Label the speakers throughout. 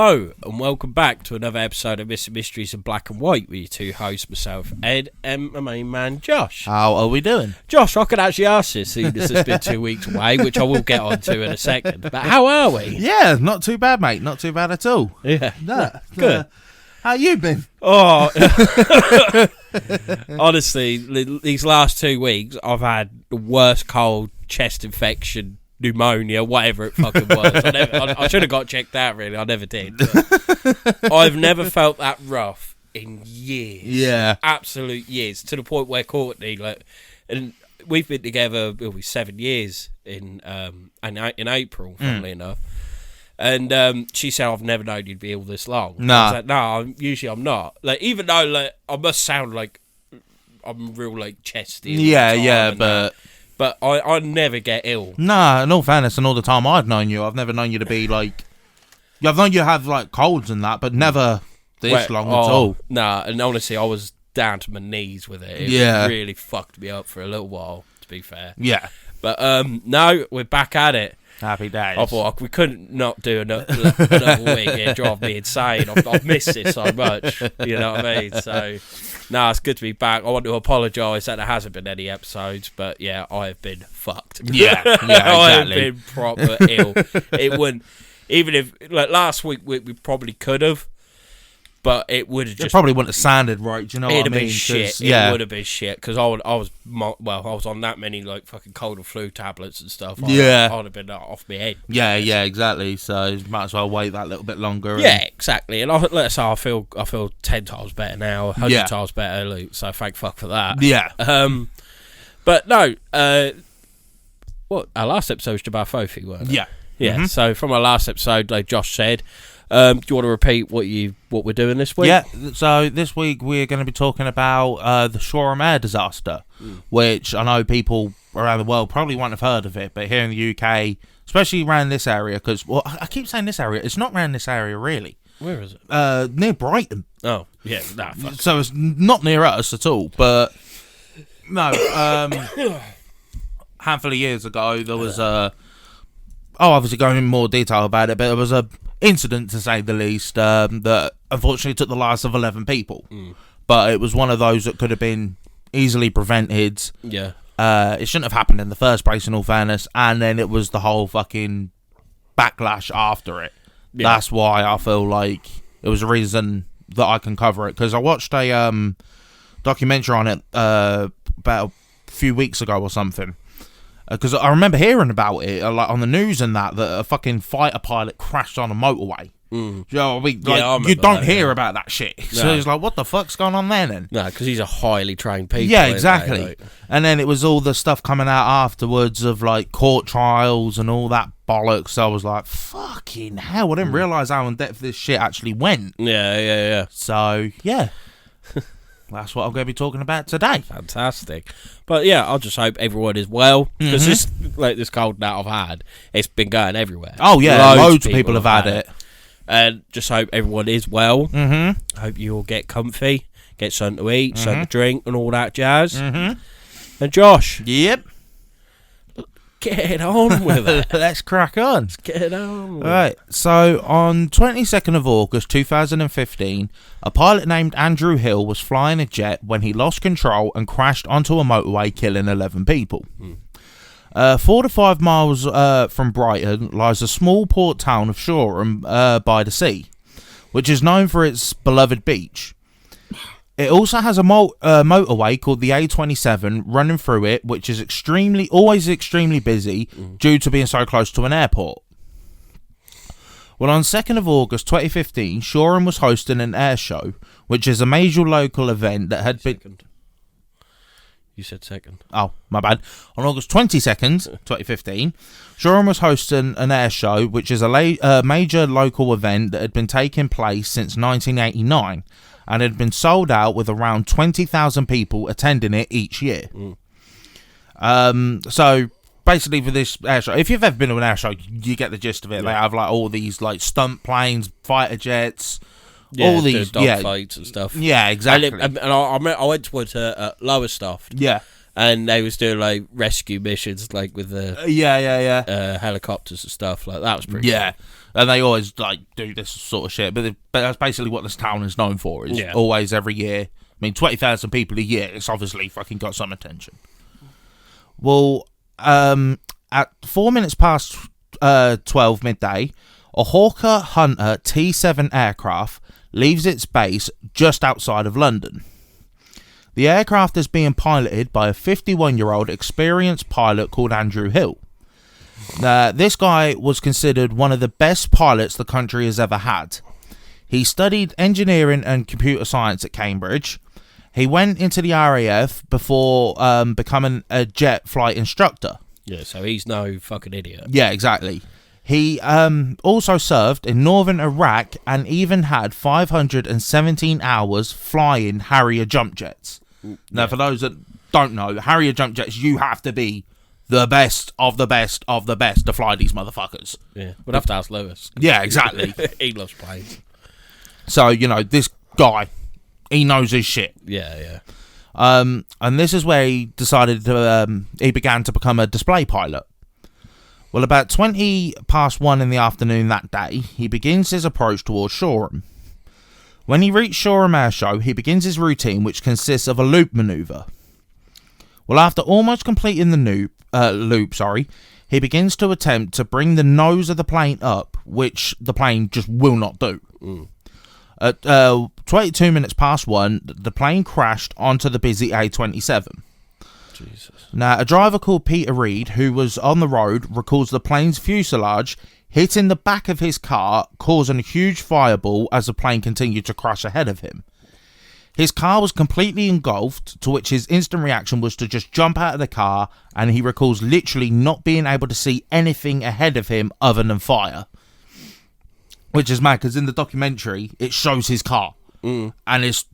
Speaker 1: Hello and welcome back to another episode of Mr. Mysteries in Black and White with your two hosts, myself, Ed, and my main man, Josh.
Speaker 2: How are we doing?
Speaker 1: Josh, I could actually ask this, seeing as it's been 2 weeks away, which I will get onto in a second. But how are we?
Speaker 2: Yeah, not too bad, mate. Not too bad at all.
Speaker 1: Yeah.
Speaker 2: No,
Speaker 1: Good.
Speaker 2: How you been?
Speaker 1: Oh, honestly, these last 2 weeks, I've had the worst cold, chest infection, pneumonia, whatever it fucking was. I should have got checked out, really. I never did. But I've never felt that rough in years.
Speaker 2: Yeah.
Speaker 1: Absolute years. To the point where Courtney, and we've been together, it'll be 7 years in April, funnily enough. And she said, I've never known you to be ill this long.
Speaker 2: No.
Speaker 1: I was like, no, usually I'm not. Even though I must sound like I'm real chesty.
Speaker 2: Yeah,
Speaker 1: But I never get ill.
Speaker 2: Nah, in all fairness, and all the time I've known you, I've never known you to be I've known you to have colds and that, but never this long at all.
Speaker 1: Nah, and honestly, I was down to my knees with it. It really fucked me up for a little while, to be fair.
Speaker 2: Yeah.
Speaker 1: But no, we're back at it.
Speaker 2: Happy days.
Speaker 1: I thought we couldn't not do another week. It drive me insane. I've missed it so much. You know what I mean? So, no, it's good to be back. I want to apologise that there hasn't been any episodes, but yeah, I have been fucked.
Speaker 2: Yeah, exactly.
Speaker 1: I have been proper ill. It wouldn't, even if last week we probably could have, but it would have just.
Speaker 2: It probably wouldn't have sounded right. Do you know what I mean?
Speaker 1: It'd have been shit.
Speaker 2: Yeah.
Speaker 1: It would have been shit because I was on that many fucking cold and flu tablets and stuff. I'd have been off my head.
Speaker 2: Yeah, exactly. So you might as well wait that little bit longer.
Speaker 1: Yeah, exactly. And let's say I feel 10 times better now, 100 times better, Luke. So thank fuck for that.
Speaker 2: Yeah.
Speaker 1: But no, our last episode was about Fofi, wasn't it?
Speaker 2: Yeah.
Speaker 1: Yeah.
Speaker 2: Mm-hmm.
Speaker 1: So from our last episode, like Josh said, do you want to repeat what we're doing this week?
Speaker 2: Yeah, so this week we're going to be talking about the Shoreham air disaster, which I know people around the world probably won't have heard of it, but here in the UK, especially around this area, because, I keep saying this area, it's not around this area really.
Speaker 1: Where is it?
Speaker 2: Near Brighton.
Speaker 1: Oh, yeah, nah, fuck.
Speaker 2: So it's not near us at all, but no, handful of years ago, there was obviously going in more detail about it, but there was a incident, to say the least, that unfortunately took the lives of 11 people. But it was one of those that could have been easily prevented.
Speaker 1: Yeah.
Speaker 2: It shouldn't have happened in the first place, in all fairness, and then it was the whole fucking backlash after it. Yeah. That's why I feel like it was a reason that I can cover it, because I watched a documentary on it about a few weeks ago or something. Because I remember hearing about it, on the news and that a fucking fighter pilot crashed on a motorway. You know what I mean? You don't hear about that shit. No. So it's like, what the fuck's going on there then?
Speaker 1: No, because he's a highly trained people.
Speaker 2: Yeah, exactly. And then it was all the stuff coming out afterwards of court trials and all that bollocks. So I was like, fucking hell, I didn't realise how in depth this shit actually went.
Speaker 1: Yeah.
Speaker 2: So, yeah. That's what I'm going to be talking about today.
Speaker 1: Fantastic. But yeah, I just hope everyone is well, because this cold that I've had, it's been going everywhere.
Speaker 2: Oh yeah, loads of people have had it.
Speaker 1: And just hope everyone is well. Hope you all get comfy, get something to eat, something to drink, and all that jazz. And Josh.
Speaker 2: Yep.
Speaker 1: Get on with it.
Speaker 2: Let's crack on.
Speaker 1: Let's get on with
Speaker 2: Right, so on 22nd of August 2015, a pilot named Andrew Hill was flying a jet when he lost control and crashed onto a motorway, killing 11 people. 4 to 5 miles from Brighton lies the small port town of Shoreham by the sea, which is known for its beloved beach. It also has a motorway called the E13 running through it, which is always extremely busy due to being so close to an airport. Well, on 2nd of August 2015, Shoreham was hosting an air show, which is a major local event that had been...
Speaker 1: You said second.
Speaker 2: Oh, my bad. On August 22nd, 2015, Shoreham was hosting an air show, which is a major local event that had been taking place since 1989, and had been sold out with around 20,000 people attending it each year. So basically, for this air show, if you've ever been to an air show, you get the gist of it. They have all these stunt planes, fighter jets, all these
Speaker 1: dog fights and stuff.
Speaker 2: Yeah, exactly.
Speaker 1: And I went to one to Lowestoft.
Speaker 2: Yeah.
Speaker 1: And they was doing rescue missions with the helicopters and stuff. That was pretty cool.
Speaker 2: And they always like do this sort of shit, but that's basically what this town is known for. Is always every year. I mean, 20,000 people a year. It's obviously fucking got some attention. Well, at 4 minutes past 12 midday, a Hawker Hunter T7 aircraft leaves its base just outside of London. The aircraft is being piloted by a 51-year-old experienced pilot called Andrew Hill. This guy was considered one of the best pilots the country has ever had. He studied engineering and computer science at Cambridge. He went into the RAF before becoming a jet flight instructor.
Speaker 1: Yeah, so he's no fucking idiot.
Speaker 2: Yeah, exactly. He also served in northern Iraq and even had 517 hours flying Harrier jump jets. Now, for those that don't know, Harrier jump jets, you have to be the best of the best of the best to fly these motherfuckers.
Speaker 1: Yeah, we'd have to ask Lewis.
Speaker 2: Yeah, exactly.
Speaker 1: He loves planes.
Speaker 2: So, this guy, he knows his shit.
Speaker 1: Yeah.
Speaker 2: And this is where he decided to, he began to become a display pilot. Well, about 20 past 1 in the afternoon that day, he begins his approach towards Shoreham. When he reached Shoreham Airshow, he begins his routine, which consists of a loop manoeuvre. Well, after almost completing the loop, he begins to attempt to bring the nose of the plane up, which the plane just will not do. At 22 minutes past 1, the plane crashed onto the busy A27.
Speaker 1: Jesus.
Speaker 2: Now, a driver called Peter Reed, who was on the road, recalls the plane's fuselage hitting the back of his car, causing a huge fireball as the plane continued to crash ahead of him. His car was completely engulfed, to which his instant reaction was to just jump out of the car, and he recalls literally not being able to see anything ahead of him other than fire. Which is mad, because in the documentary, it shows his car. And it's,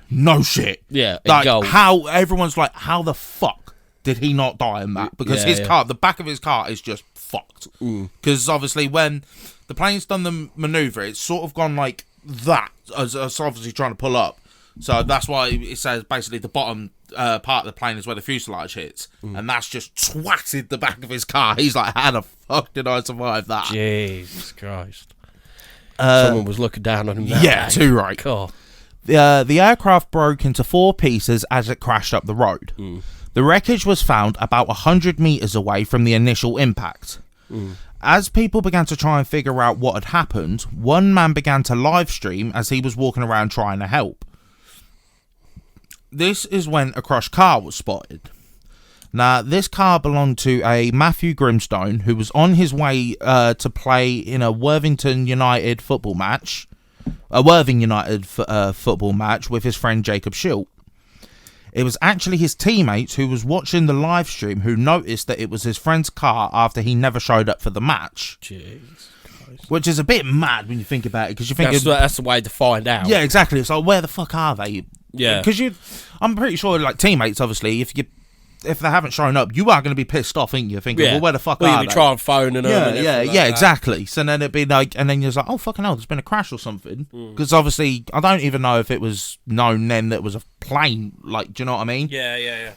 Speaker 2: no shit.
Speaker 1: Yeah,
Speaker 2: like, how everyone's like, how the fuck did he not die in that? Because his car, the back of his car is just fucked. Because obviously when the plane's done the manoeuvre, it's sort of gone like that, as obviously trying to pull up. So that's why it says basically the bottom part of the plane is where the fuselage hits. And that's just twatted the back of his car. He's like, how the fuck did I survive that?
Speaker 1: Jesus Christ. Someone was looking down on him that day.
Speaker 2: Too right.
Speaker 1: Cool.
Speaker 2: The aircraft broke into 4 pieces as it crashed up the road. The wreckage was found about 100 metres away from the initial impact. As people began to try and figure out what had happened, one man began to live stream as he was walking around trying to help. This is when a crushed car was spotted. Now, this car belonged to a Matthew Grimstone, who was on his way to play in a Worthing United football match with his friend Jacob Schilt. It was actually his teammates who was watching the live stream who noticed that it was his friend's car after he never showed up for the match.
Speaker 1: Jeez Christ.
Speaker 2: Which is a bit mad when you think about it, because you think
Speaker 1: that's the way to find out.
Speaker 2: Yeah, exactly. It's like, where the fuck are they?
Speaker 1: Yeah,
Speaker 2: because I'm pretty sure, like, teammates, obviously, if they haven't shown up, you are going to be pissed off, ain't you? Thinking, well, where the fuck are they?
Speaker 1: You'll be trying phoning them.
Speaker 2: Yeah, exactly. So then it'd be like, and then you're like, oh, fucking hell, there's been a crash or something. Because obviously, I don't even know if it was known then that it was a plane. Like, do you know what I mean?
Speaker 1: Yeah.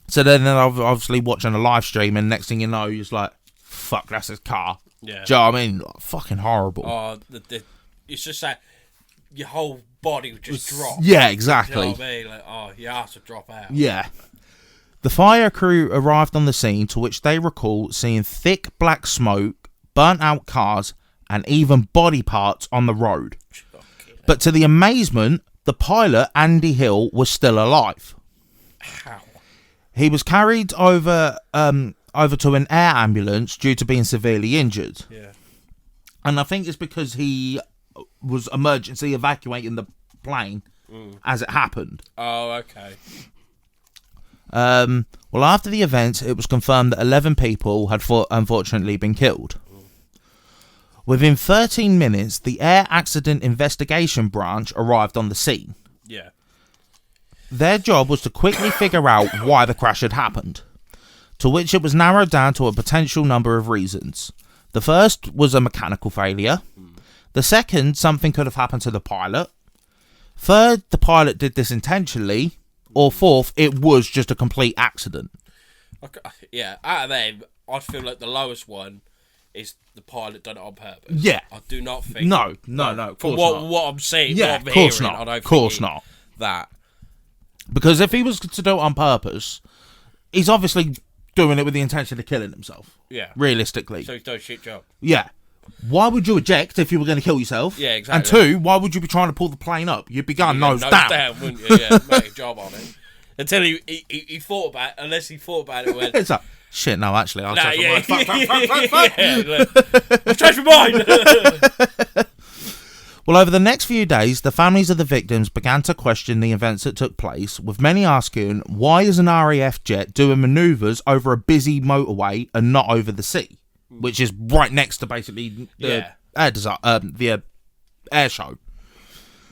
Speaker 2: So then I'm obviously watching a live stream, and next thing you know, you're just like, fuck, that's his car.
Speaker 1: Yeah.
Speaker 2: Do you know what I mean? Fucking horrible.
Speaker 1: Oh, it's just that your whole body would just drop.
Speaker 2: Yeah, exactly.
Speaker 1: You know what I mean? Like, your ass would drop out.
Speaker 2: Yeah. The fire crew arrived on the scene, to which they recall seeing thick black smoke, burnt out cars, and even body parts on the road. But to the amazement, the pilot, Andy Hill, was still alive.
Speaker 1: How?
Speaker 2: He was carried over to an air ambulance due to being severely injured.
Speaker 1: Yeah.
Speaker 2: And I think it's because he was emergency evacuating the plane as it happened.
Speaker 1: Oh, okay.
Speaker 2: Well, after the event, it was confirmed that 11 people had unfortunately been killed. Within 13 minutes, the Air Accident Investigation Branch arrived on the scene.
Speaker 1: Yeah.
Speaker 2: Their job was to quickly figure out why the crash had happened, to which it was narrowed down to a potential number of reasons. The first was a mechanical failure. The second, something could have happened to the pilot. Third, the pilot did this intentionally. Or fourth, it was just a complete accident.
Speaker 1: Okay, yeah, out of them, I'd feel like the lowest one is the pilot done it on purpose.
Speaker 2: Yeah.
Speaker 1: I do not think.
Speaker 2: No. Of
Speaker 1: From
Speaker 2: course not.
Speaker 1: what I'm seeing,
Speaker 2: Yeah,
Speaker 1: what I'm
Speaker 2: of course
Speaker 1: hearing,
Speaker 2: not.
Speaker 1: I don't
Speaker 2: Of course
Speaker 1: think
Speaker 2: not.
Speaker 1: that.
Speaker 2: Because if he was to do it on purpose, he's obviously doing it with the intention of killing himself.
Speaker 1: Yeah.
Speaker 2: Realistically.
Speaker 1: So he's done a shit job.
Speaker 2: Yeah. Why would you eject if you were going to kill yourself?
Speaker 1: Yeah, exactly.
Speaker 2: And two, why would you be trying to pull the plane up? You'd be going nose down.
Speaker 1: Wouldn't you? Yeah, make a job on it. Until he thought about it, unless he thought about it and went...
Speaker 2: It's like, shit, no, actually, I'll change my mind. Fuck.
Speaker 1: I've changed my mind!
Speaker 2: Well, over the next few days, the families of the victims began to question the events that took place, with many asking, why is an RAF jet doing manoeuvres over a busy motorway and not over the sea? Which is right next to basically the air show.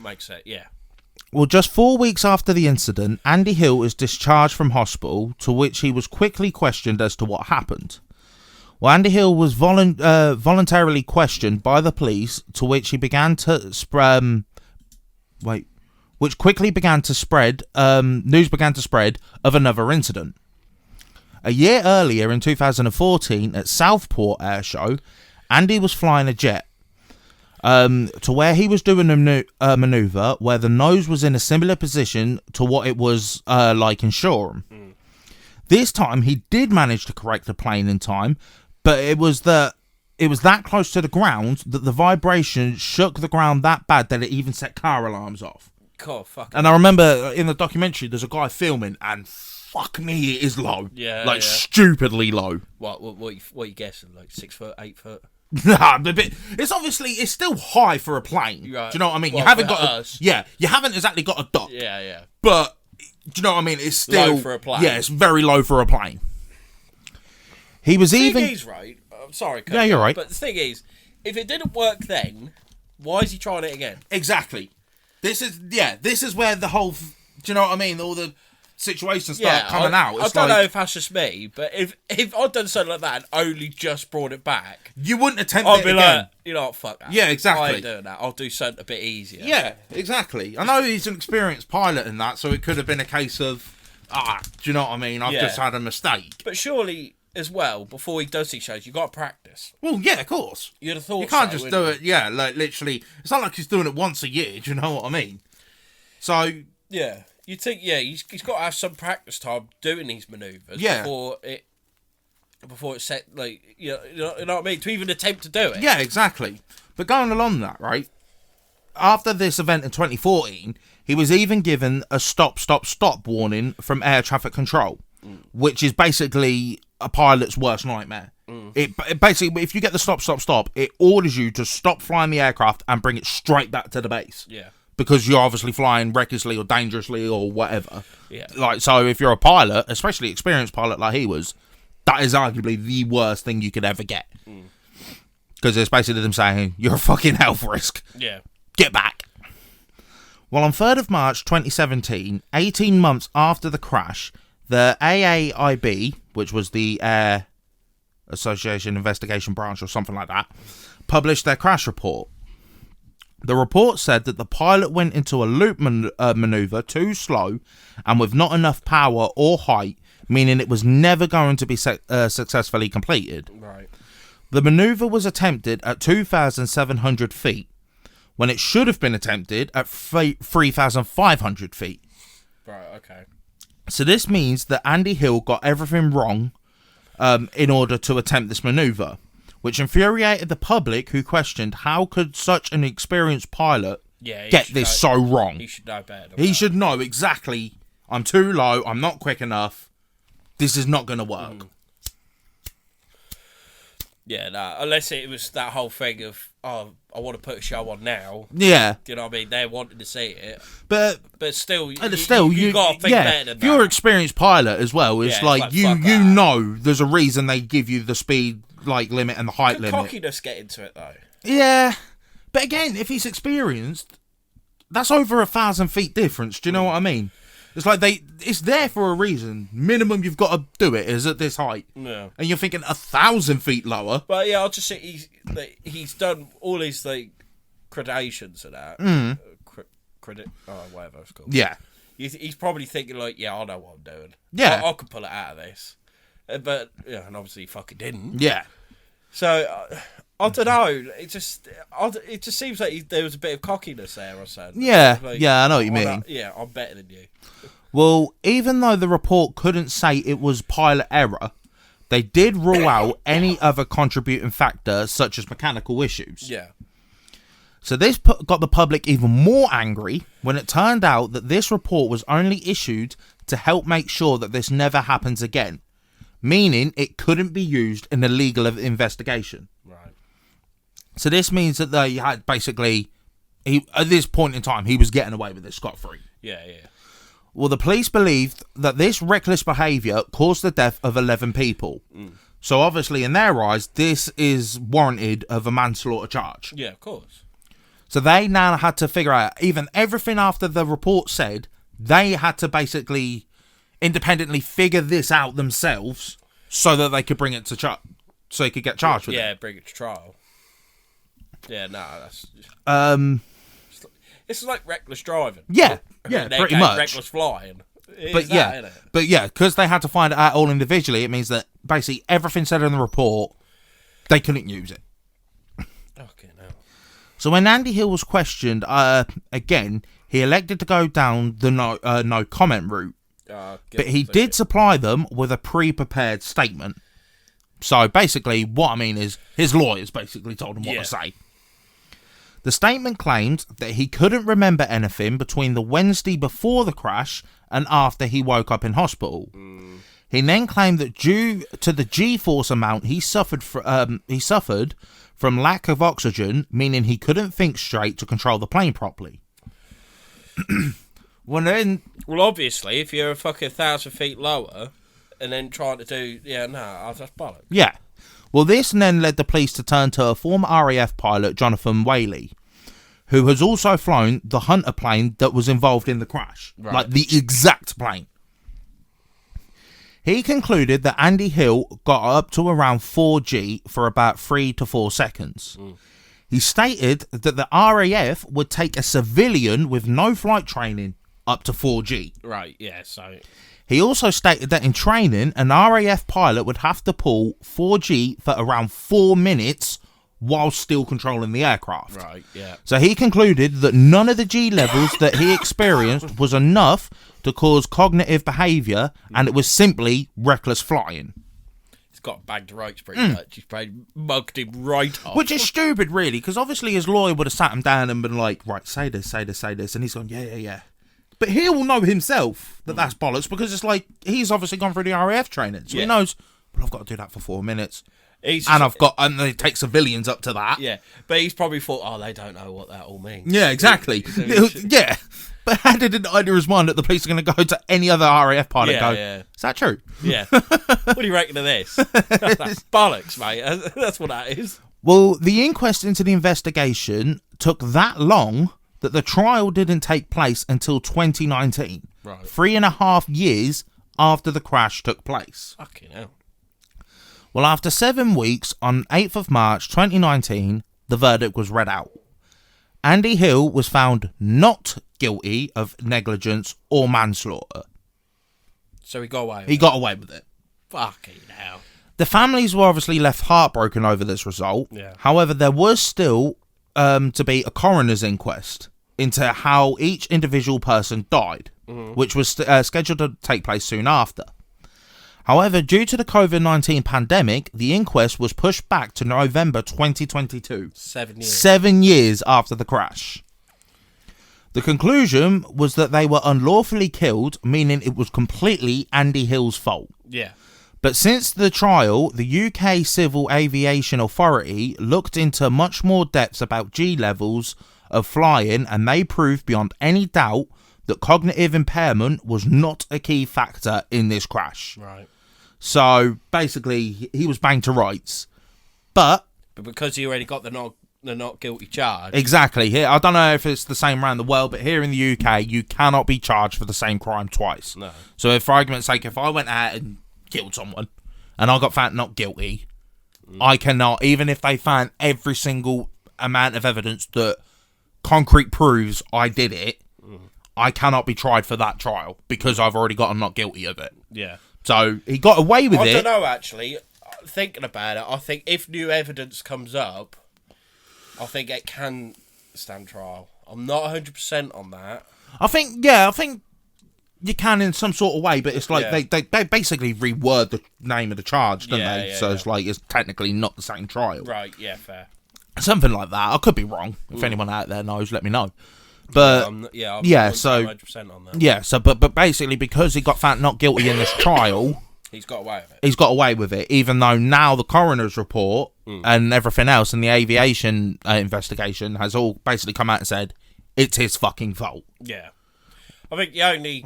Speaker 1: Makes sense, yeah.
Speaker 2: Well, just 4 weeks after the incident, Andy Hill is discharged from hospital, to which he was quickly questioned as to what happened. Well, Andy Hill was voluntarily questioned by the police, to which he began to which quickly began to spread. News began to spread of another incident. A year earlier, in 2014, at Southport Air Show, Andy was flying a jet to where he was doing a manoeuvre where the nose was in a similar position to what it was like in Shoreham. This time, he did manage to correct the plane in time, but it was that close to the ground that the vibration shook the ground that bad that it even set car alarms off.
Speaker 1: God, fuck.
Speaker 2: And I remember in the documentary, there's a guy filming, and fuck me, it is low.
Speaker 1: Yeah,
Speaker 2: stupidly low.
Speaker 1: What you guessing? Like 6 foot, 8 foot?
Speaker 2: Nah, it's still high for a plane.
Speaker 1: Right.
Speaker 2: Do you know what I mean?
Speaker 1: Well,
Speaker 2: you haven't
Speaker 1: us.
Speaker 2: you haven't exactly got a dock.
Speaker 1: Yeah.
Speaker 2: But do you know what I mean? It's still
Speaker 1: low for a plane.
Speaker 2: Yeah, it's very low for a plane. He was
Speaker 1: The thing is, right? I'm sorry.
Speaker 2: Yeah, you're right.
Speaker 1: But the thing is, if it didn't work then, why is he trying it again?
Speaker 2: Exactly. This is where the whole. Do you know what I mean? All the situations start coming out.
Speaker 1: I don't know if that's just me, but if I'd done something like that and only just brought it back,
Speaker 2: you wouldn't attempt
Speaker 1: I'd
Speaker 2: it
Speaker 1: be
Speaker 2: again.
Speaker 1: like, you know what, fuck that.
Speaker 2: Yeah, exactly.
Speaker 1: I ain't doing that. I'll do something a bit easier.
Speaker 2: Yeah, exactly. I know he's an experienced pilot in that, so it could have been a case of, do you know what I mean? I've just had a mistake.
Speaker 1: But surely, as well, before he does these shows, you got to practice.
Speaker 2: Well, yeah, of course.
Speaker 1: You'd have thought
Speaker 2: you can't just do it. Yeah, like literally. It's not like he's doing it once a year. Do you know what I mean? So
Speaker 1: yeah, you'd think he's got to have some practice time doing these manoeuvres before it's set. Like you know what I mean? To even attempt to do it.
Speaker 2: Yeah, exactly. But going along that, right? After this event in 2014, he was even given a stop warning from air traffic control, which is basically a pilot's worst nightmare. It basically, if you get the stop, it orders you to stop flying the aircraft and bring it straight back to the base.
Speaker 1: Yeah.
Speaker 2: Because you're obviously flying recklessly or dangerously or whatever.
Speaker 1: Yeah.
Speaker 2: Like, so if you're a pilot, especially experienced pilot like he was, that is arguably the worst thing you could ever get. Because it's basically them saying, you're a fucking health risk.
Speaker 1: Yeah.
Speaker 2: Get back. Well, on 3rd of March 2017, 18 months after the crash, the AAIB, which was the Air Association Investigation Branch or something like that, published their crash report. The report said that the pilot went into a loop manoeuvre too slow and with not enough power or height, meaning it was never going to be successfully completed.
Speaker 1: Right.
Speaker 2: The manoeuvre was attempted at 2,700 feet, when it should have been attempted at 3,500 feet.
Speaker 1: Right, okay.
Speaker 2: So this means that Andy Hill got everything wrong in order to attempt this manoeuvre, which infuriated the public, who questioned how could such an experienced pilot get this so wrong.
Speaker 1: He should know better.
Speaker 2: He should know exactly, I'm too low, I'm not quick enough, this is not going to work.
Speaker 1: Yeah, no, unless it was that whole thing of, I want to put a show on now.
Speaker 2: Yeah.
Speaker 1: Do you know what I mean? They're wanting to see it.
Speaker 2: But
Speaker 1: still, you got to think better than that.
Speaker 2: If you're an experienced pilot as well, it's like you know there's a reason they give you the speed limit and the height limit.
Speaker 1: Cockiness get into it, though.
Speaker 2: Yeah. But again, if he's experienced, that's over 1,000 feet difference. Do you know what I mean? It's like it's there for a reason. Minimum you've got to do it is at this height.
Speaker 1: Yeah.
Speaker 2: And you're thinking 1,000 feet lower.
Speaker 1: But yeah, I'll just say he's done all his gradations and that. Whatever it's called.
Speaker 2: Yeah.
Speaker 1: He's probably thinking I know what I'm doing.
Speaker 2: Yeah.
Speaker 1: I could pull it out of this. But yeah, and obviously he fucking didn't.
Speaker 2: Yeah.
Speaker 1: So I don't know. It just seems like there was a bit of cockiness there or something.
Speaker 2: Yeah,
Speaker 1: Like,
Speaker 2: I know what you mean.
Speaker 1: I'm better than you.
Speaker 2: Well, even though the report couldn't say it was pilot error, they did rule out any other contributing factor, such as mechanical issues.
Speaker 1: Yeah.
Speaker 2: So this got the public even more angry when it turned out that this report was only issued to help make sure that this never happens again, meaning it couldn't be used in a legal investigation.
Speaker 1: Right.
Speaker 2: So this means that they had basically, at this point in time, he was getting away with it scot-free.
Speaker 1: Yeah.
Speaker 2: Well, the police believed that this reckless behaviour caused the death of 11 people. So obviously, in their eyes, this is warranted of a manslaughter charge.
Speaker 1: Yeah, of course.
Speaker 2: So they now had to figure out, even everything after the report said, they had to basically independently figure this out themselves so that they could bring it to so they could get charged with it.
Speaker 1: Yeah, bring it to trial. Yeah, no, that's... It's like reckless driving.
Speaker 2: Yeah, pretty much.
Speaker 1: Reckless flying.
Speaker 2: But because they had to find it out all individually, it means that basically everything said in the report, they couldn't use it.
Speaker 1: Okay, no.
Speaker 2: So when Andy Hill was questioned, again, he elected to go down the no comment route. But he did supply them with a pre-prepared statement. So basically, what I mean is, his lawyers basically told him what to say. The statement claimed that he couldn't remember anything between the Wednesday before the crash and after he woke up in hospital. He then claimed that due to the G-force amount he suffered from lack of oxygen, meaning he couldn't think straight to control the plane properly.
Speaker 1: Well, obviously, if you're a fucking 1,000 feet lower and then trying to do... Yeah, no, that's bollocks.
Speaker 2: Yeah. Well, this then led the police to turn to a former RAF pilot, Jonathan Whaley, who has also flown the Hunter plane that was involved in the crash.
Speaker 1: Right.
Speaker 2: Like, the exact plane. He concluded that Andy Hill got up to around 4G for about 3 to 4 seconds. He stated that the RAF would take a civilian with no flight training up to 4G.
Speaker 1: Right, yeah, so...
Speaker 2: He also stated that in training, an RAF pilot would have to pull 4G for around 4 minutes while still controlling the aircraft.
Speaker 1: Right, yeah.
Speaker 2: So he concluded that none of the G levels that he experienced was enough to cause cognitive behaviour, and it was simply reckless flying.
Speaker 1: He's got bagged rights pretty much. He's probably mugged him right off.
Speaker 2: Which is stupid, really, because obviously his lawyer would have sat him down and been like, right, say this, and he's gone, yeah. But he will know himself that that's bollocks, because it's like, he's obviously gone through the RAF training. So he knows, well, I've got to do that for 4 minutes. And they take civilians up to that.
Speaker 1: Yeah, but he's probably thought, they don't know what that all means.
Speaker 2: Yeah, exactly. Yeah. But how did it enter his mind that the police are going to go to any other RAF pilot and go, is that true?
Speaker 1: Yeah. What do you reckon of this? That's bollocks, mate. That's what that is.
Speaker 2: Well, the inquest into the investigation took that long that the trial didn't take place until 2019.
Speaker 1: Right.
Speaker 2: 3.5 years after the crash took place.
Speaker 1: Fucking hell.
Speaker 2: Well, after 7 weeks, on 8th of March 2019, the verdict was read out. Andy Hill was found not guilty of negligence or manslaughter.
Speaker 1: So he got away with it?
Speaker 2: He got away with it.
Speaker 1: Fucking hell.
Speaker 2: The families were obviously left heartbroken over this result.
Speaker 1: Yeah.
Speaker 2: However, there was still to be a coroner's inquest into how each individual person died, which was scheduled to take place soon after. However, due to the COVID-19 pandemic, the inquest was pushed back to November 2022.
Speaker 1: 7 years.
Speaker 2: 7 years after the crash. The conclusion was that they were unlawfully killed, meaning it was completely Andy Hill's fault.
Speaker 1: Yeah.
Speaker 2: But since the trial, the UK Civil Aviation Authority looked into much more depths about G levels of flying, and they proved beyond any doubt that cognitive impairment was not a key factor in this crash.
Speaker 1: Right.
Speaker 2: So basically, he was banged to rights. But
Speaker 1: because he already got the not guilty charge.
Speaker 2: Exactly. Here, I don't know if it's the same around the world, but here in the UK, you cannot be charged for the same crime twice.
Speaker 1: No.
Speaker 2: So, if for argument's sake, if I went out and killed someone and I got found not guilty, I cannot, even if they found every single amount of evidence that concrete proves I did it, I cannot be tried for that trial because I've already got I'm not guilty of it.
Speaker 1: Yeah.
Speaker 2: So he got away with it.
Speaker 1: I don't know, actually. thinking about it, I think if new evidence comes up, I think it can stand trial. I'm not 100% on that.
Speaker 2: I think you can in some sort of way, but it's like they basically reword the name of the charge, don't they? So it's like it's technically not the same trial.
Speaker 1: Right, yeah, fair.
Speaker 2: Something like that. I could be wrong. If anyone out there knows, let me know. But
Speaker 1: I'm
Speaker 2: so
Speaker 1: 100% on that.
Speaker 2: yeah, so but basically because he got found not guilty in this trial,
Speaker 1: he's got away with it.
Speaker 2: He's got away with it, even though now the coroner's report and everything else and the aviation investigation has all basically come out and said it's his fucking fault.
Speaker 1: Yeah. I think the only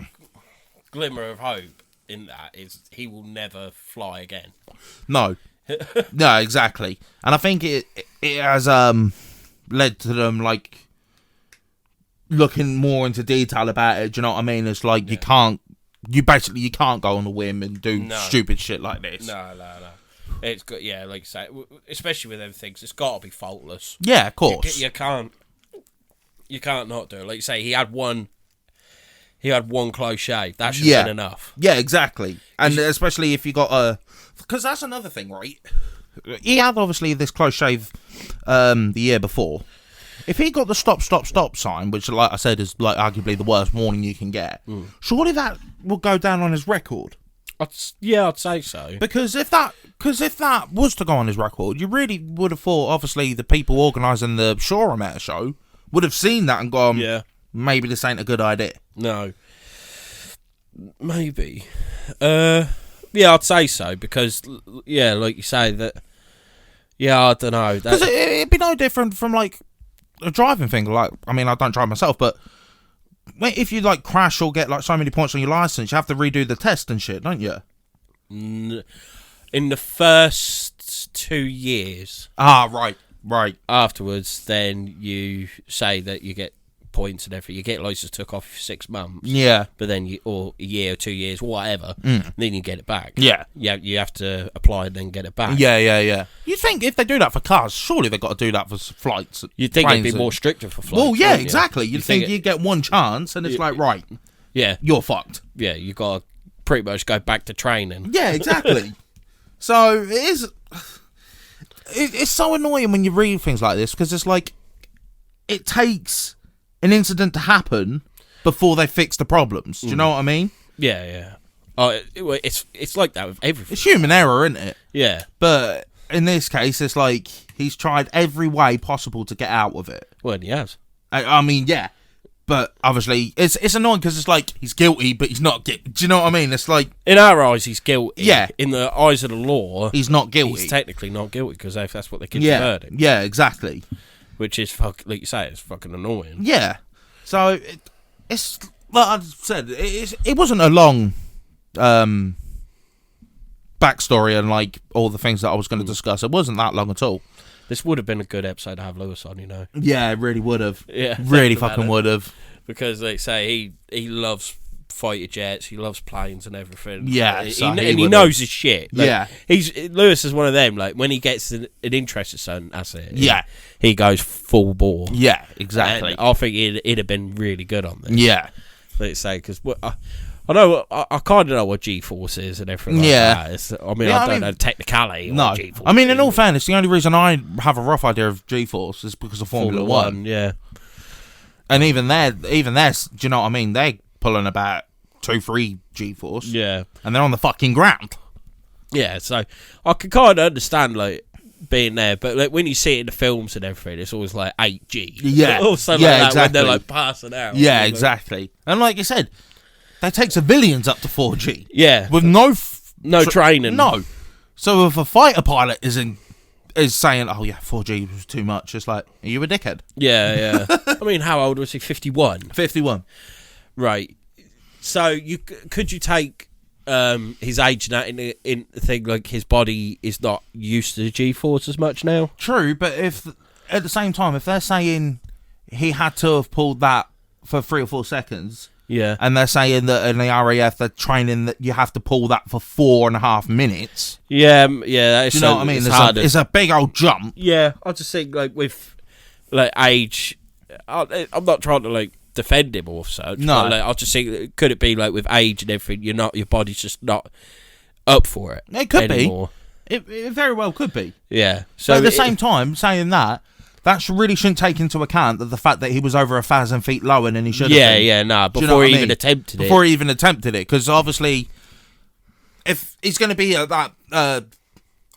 Speaker 1: glimmer of hope in that is he will never fly again.
Speaker 2: No. No, exactly. And I think it has led to them, like, looking more into detail about it. Do you know what I mean? It's like you can't go on a whim and do stupid shit like this.
Speaker 1: No. It's good, yeah, like you say, especially with them things, it's got to be faultless.
Speaker 2: Yeah, of course.
Speaker 1: You can't not do it. Like you say, he had one close shave. That should have been enough.
Speaker 2: Yeah, exactly. And especially if you got because that's another thing, right? He had obviously this close shave the year before. If he got the stop sign, which, like I said, is like arguably the worst warning you can get, surely that will go down on his record.
Speaker 1: I'd say so.
Speaker 2: Because if that was to go on his record, you really would have thought, obviously, the people organising the Shoreham show would have seen that and gone, maybe this ain't a good idea.
Speaker 1: No. Maybe. I'd say so, because, like you say, that, I don't know.
Speaker 2: Because it'd be no different from, like, a driving thing. Like, I mean, I don't drive myself, but if you, like, crash or get, like, so many points on your licence, you have to redo the test and shit, don't you?
Speaker 1: In the first 2 years.
Speaker 2: Ah, right.
Speaker 1: Afterwards, then you say that you get points and everything. You get license took off for 6 months.
Speaker 2: Yeah.
Speaker 1: But then or a year or 2 years, whatever. Then you get it back.
Speaker 2: Yeah.
Speaker 1: You have to apply and then get it back.
Speaker 2: Yeah. You think if they do that for cars, surely they've got to do that for flights.
Speaker 1: You'd think it'd be more stricter for flights.
Speaker 2: Well, yeah, exactly. You'd think you get one chance and it's like, right.
Speaker 1: Yeah.
Speaker 2: You're fucked.
Speaker 1: Yeah, you got to pretty much go back to training.
Speaker 2: Yeah, exactly. So it's so annoying when you read things like this, because it's like it takes an incident to happen before they fix the problems. Do you know what I mean?
Speaker 1: Yeah. It's like that with everything.
Speaker 2: It's human error, isn't it?
Speaker 1: Yeah.
Speaker 2: But in this case, it's like he's tried every way possible to get out of it.
Speaker 1: Well, he has.
Speaker 2: I mean, yeah. But obviously, it's annoying because it's like he's guilty, but he's not guilty. Do you know what I mean? It's like,
Speaker 1: in our eyes, he's guilty.
Speaker 2: Yeah.
Speaker 1: In the eyes of the law,
Speaker 2: he's not guilty.
Speaker 1: He's technically not guilty because that's what they consider him.
Speaker 2: Yeah, exactly.
Speaker 1: Which is, like you say, it's fucking annoying.
Speaker 2: Yeah. So it's like I said, it wasn't a long backstory and like all the things that I was going to discuss. It wasn't that long at all.
Speaker 1: This would have been a good episode to have Lewis on, you know.
Speaker 2: Yeah, it really would have.
Speaker 1: Yeah,
Speaker 2: really fucking would have.
Speaker 1: Because they say he loves fighter jets, he loves planes and everything.
Speaker 2: Yeah,
Speaker 1: he knows his shit. Like,
Speaker 2: yeah,
Speaker 1: Lewis is one of them. Like when he gets an interest in something, that's it.
Speaker 2: Yeah,
Speaker 1: he goes full bore.
Speaker 2: Yeah, exactly.
Speaker 1: And I think it'd have been really good on this.
Speaker 2: Yeah,
Speaker 1: let's say because I know I kind of know what G-force is and everything. Like that. I don't know technicality.
Speaker 2: No,
Speaker 1: G-force
Speaker 2: I mean in all fairness, the only reason I have a rough idea of G-force is because of Formula One.
Speaker 1: Yeah,
Speaker 2: and even there, do you know what I mean? They're pulling about 2-3 G-force.
Speaker 1: Yeah,
Speaker 2: and they're on the fucking ground.
Speaker 1: Yeah, so I can kind of understand like being there, but like when you see it in the films and everything, it's always like 8G.
Speaker 2: Yeah,
Speaker 1: also like that exactly. When they're like passing out.
Speaker 2: Yeah, exactly. And like you said, they take civilians up to 4G.
Speaker 1: Yeah,
Speaker 2: with no
Speaker 1: training.
Speaker 2: No. So if a fighter pilot is saying, "Oh yeah, 4G was too much," it's like, are you a dickhead?
Speaker 1: Yeah. I mean, how old was he? 51.
Speaker 2: 51.
Speaker 1: Right. So could you take his age now in the thing like his body is not used to the G-force as much now?
Speaker 2: True, but if at the same time, if they're saying he had to have pulled that for 3 or 4 seconds.
Speaker 1: Yeah.
Speaker 2: And they're saying that in the RAF, they're training that you have to pull that for 4.5 minutes.
Speaker 1: Yeah. That is.
Speaker 2: Do you know what I mean? It's a big old jump.
Speaker 1: Yeah. I just think, like, with, like, age, I'm not trying to, like, defend him or such.
Speaker 2: No.
Speaker 1: But, like, I just think, could it be, like, with age and everything, your body's just not up for it.
Speaker 2: It could
Speaker 1: anymore.
Speaker 2: It very well could be.
Speaker 1: Yeah.
Speaker 2: So at the same time, saying that really shouldn't take into account that the fact that he was over 1,000 feet lower than he should have been.
Speaker 1: Yeah, no, before
Speaker 2: you know what
Speaker 1: he
Speaker 2: I
Speaker 1: even
Speaker 2: mean?
Speaker 1: attempted it.
Speaker 2: Before he even attempted it, because obviously, if he's going to be at that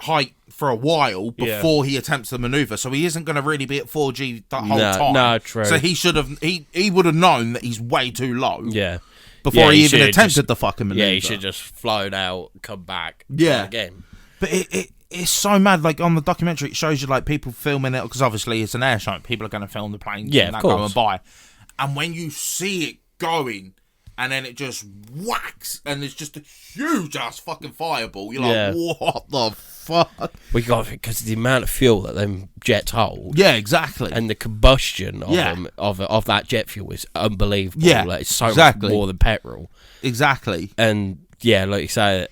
Speaker 2: height for a while before he attempts the maneuver, so he isn't going to really be at 4G that whole time.
Speaker 1: No, true.
Speaker 2: So he should have. He would have known that he's way too low.
Speaker 1: Yeah.
Speaker 2: Before he even attempted the fucking maneuver.
Speaker 1: Yeah, he should just flown out, come back.
Speaker 2: Yeah.
Speaker 1: Again.
Speaker 2: But it's so mad. Like on the documentary, it shows you like people filming it because obviously it's an air show. People are going to film the planes.
Speaker 1: Yeah,
Speaker 2: and
Speaker 1: of
Speaker 2: that
Speaker 1: course.
Speaker 2: going by. And when you see it going, and then it just whacks, and it's just a huge ass fucking fireball. You're like, what the fuck?
Speaker 1: We got it because the amount of fuel that them jets hold.
Speaker 2: Yeah, exactly.
Speaker 1: And the combustion of them of that jet fuel is unbelievable.
Speaker 2: Yeah,
Speaker 1: like, it's so much more than petrol.
Speaker 2: Exactly.
Speaker 1: And yeah, like you say,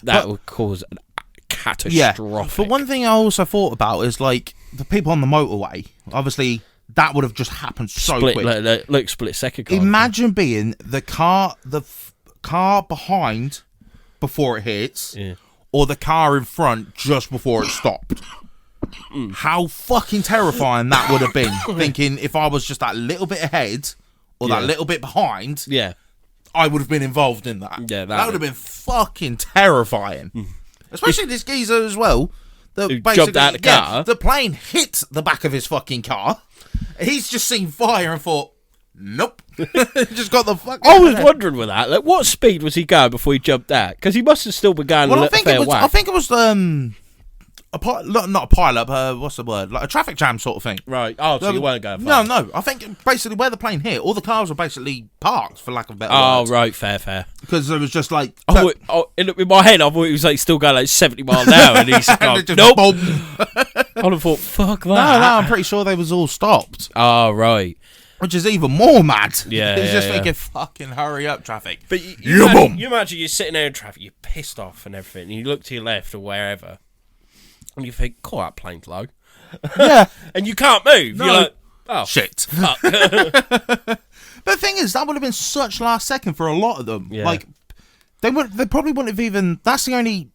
Speaker 1: that would cause a catastrophic.
Speaker 2: Yeah. But one thing I also thought about is like the people on the motorway. Obviously, that would have just happened so quick.
Speaker 1: Look, split second.
Speaker 2: Imagine being the car behind before it hits, or the car in front just before it stopped. How fucking terrifying that would have been. Thinking if I was just that little bit ahead or that little bit behind, I would have been involved in that. Yeah, that would have been fucking terrifying. Especially this geezer as well.
Speaker 1: Who jumped out of the car.
Speaker 2: The plane hit the back of his fucking car. He's just seen fire and thought, nope. Just got the fuck.
Speaker 1: I was wondering with that. Like, what speed was he going before he jumped out? Because he must have still been going
Speaker 2: I think it was not a pilot, but what's the word? Like a traffic jam sort of thing.
Speaker 1: Right. Oh, so you weren't going fast.
Speaker 2: No. I think basically where the plane hit, all the cars were basically parked, for lack of a better
Speaker 1: word.
Speaker 2: word.
Speaker 1: Right. Fair.
Speaker 2: Because it was just like...
Speaker 1: in my head, I thought he was like still going like 70 miles an hour, and he's gone, nope. I would have thought, fuck that.
Speaker 2: No, I'm pretty sure they was all stopped.
Speaker 1: Oh, right.
Speaker 2: Which is even more mad.
Speaker 1: Yeah,
Speaker 2: He's just thinking, fucking hurry up, traffic.
Speaker 1: But you imagine you're sitting there in traffic, you're pissed off and everything, and you look to your left or wherever, and you think, call that plane's low.
Speaker 2: Yeah.
Speaker 1: And you can't move.
Speaker 2: No.
Speaker 1: You're like, oh,
Speaker 2: shit.
Speaker 1: Fuck.
Speaker 2: But the thing is, that would have been such last second for a lot of them.
Speaker 1: Yeah.
Speaker 2: Like, they probably wouldn't have even... That's the only...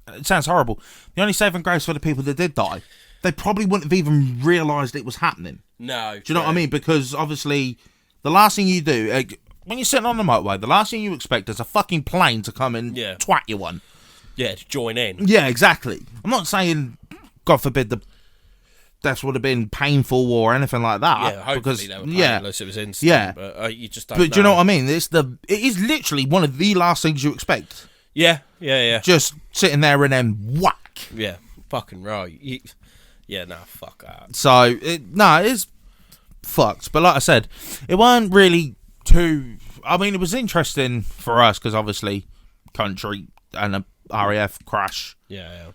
Speaker 2: It sounds horrible. The only saving grace for the people that did die, they probably wouldn't have even realised it was happening.
Speaker 1: No.
Speaker 2: Do you know what I mean? Because obviously, the last thing you do... when you're sitting on the motorway, the last thing you expect is a fucking plane to come and twat you one.
Speaker 1: Yeah, to join in.
Speaker 2: Yeah, exactly. I'm not saying, God forbid, the deaths would have been painful or anything like that.
Speaker 1: Yeah, hopefully they were painless. It was instant.
Speaker 2: Yeah.
Speaker 1: But you just don't
Speaker 2: But
Speaker 1: know.
Speaker 2: do you know what I mean? It is literally one of the last things you expect.
Speaker 1: Yeah.
Speaker 2: Just sitting there and then whack.
Speaker 1: Yeah, fucking right. Fuck that.
Speaker 2: So, it is fucked. But like I said, it weren't really too... I mean, it was interesting for us because obviously country and a RAF crash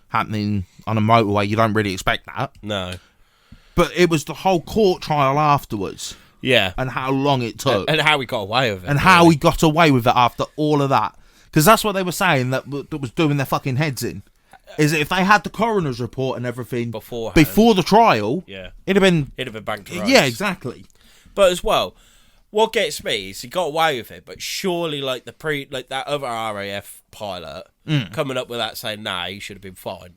Speaker 2: happening on a motorway, you don't really expect that.
Speaker 1: No.
Speaker 2: But it was the whole court trial afterwards.
Speaker 1: Yeah.
Speaker 2: And how long it took.
Speaker 1: And how we got away with it.
Speaker 2: And how we got away with it after all of that. Because that's what they were saying that was doing their fucking heads in. Is that if they had the coroner's report and everything before the trial, it'd have been
Speaker 1: banked to rights.
Speaker 2: Yeah, exactly.
Speaker 1: But as well, what gets me is he got away with it, but surely like that other RAF pilot coming up with that saying, nah, he should have been fine.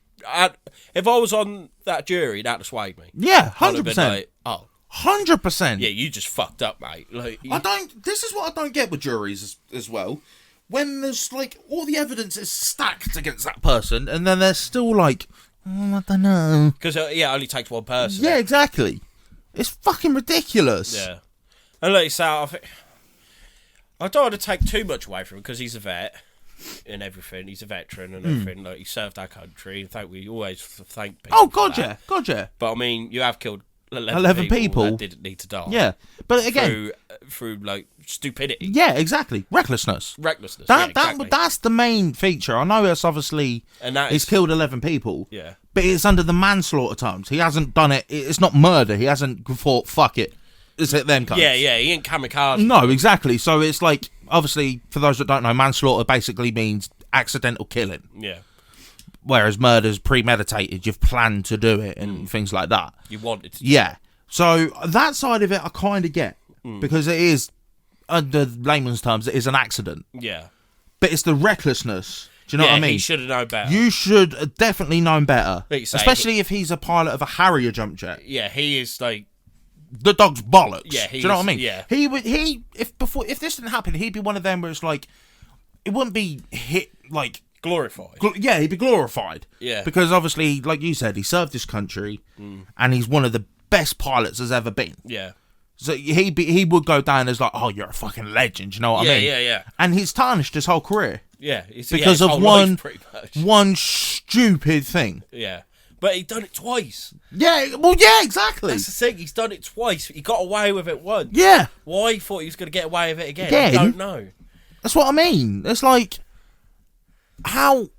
Speaker 1: If I was on that jury, that'd have swayed me.
Speaker 2: Yeah, 100%.
Speaker 1: Like,
Speaker 2: 100%.
Speaker 1: Yeah, you just fucked up, mate. Like,
Speaker 2: this is what I don't get with juries as well. When there's like all the evidence is stacked against that person, and then they're still like, I don't know.
Speaker 1: Because it only takes one person.
Speaker 2: Yeah, exactly. It's fucking ridiculous.
Speaker 1: Yeah. And like you say, I don't want to take too much away from him because he's a vet and everything. He's a veteran and everything. Like, he served our country. In fact, we always thank people.
Speaker 2: Oh, God, yeah. God, yeah.
Speaker 1: But I mean, you have killed 11 people that didn't need to die.
Speaker 2: Yeah. But again,
Speaker 1: through like stupidity.
Speaker 2: Yeah, exactly. Recklessness.
Speaker 1: Exactly.
Speaker 2: That's the main feature. I know it's obviously he's killed 11 people.
Speaker 1: Yeah.
Speaker 2: But it's under the manslaughter terms. He hasn't done it. It's not murder. He hasn't thought, fuck it. Is it them cunts?
Speaker 1: Yeah, he ain't kamikaze.
Speaker 2: No, exactly. So it's like, obviously, for those that don't know, manslaughter basically means accidental killing.
Speaker 1: Yeah.
Speaker 2: Whereas murder's premeditated. You've planned to do it and things like that.
Speaker 1: You wanted to.
Speaker 2: Yeah. So that side of it I kind of get. Because it is, under layman's terms, it is an accident.
Speaker 1: Yeah.
Speaker 2: But it's the recklessness. Do Do you know what I mean?
Speaker 1: He should have known better.
Speaker 2: You should have definitely known better.
Speaker 1: Like you say,
Speaker 2: especially if he's a pilot of a Harrier jump jet.
Speaker 1: Yeah, he is like...
Speaker 2: The dog's bollocks.
Speaker 1: Yeah,
Speaker 2: do you know what I mean?
Speaker 1: Yeah.
Speaker 2: If this didn't happen, he'd be one of them where it's like, it wouldn't be hit, like...
Speaker 1: Glorified.
Speaker 2: Yeah, he'd be glorified.
Speaker 1: Yeah.
Speaker 2: Because obviously, like you said, he served his country, and he's one of the best pilots there's ever been.
Speaker 1: Yeah.
Speaker 2: So he would go down as like, oh, you're a fucking legend, you know what I mean?
Speaker 1: Yeah.
Speaker 2: And he's tarnished his whole career.
Speaker 1: Yeah.
Speaker 2: Because of
Speaker 1: whole life, pretty much.
Speaker 2: one stupid thing.
Speaker 1: Yeah. But he done it twice.
Speaker 2: Yeah, well, yeah, exactly.
Speaker 1: That's the thing, he's done it twice. He got away with it once.
Speaker 2: Yeah.
Speaker 1: Why he thought he was going to get away with it again? I don't know.
Speaker 2: That's what I mean. It's like, how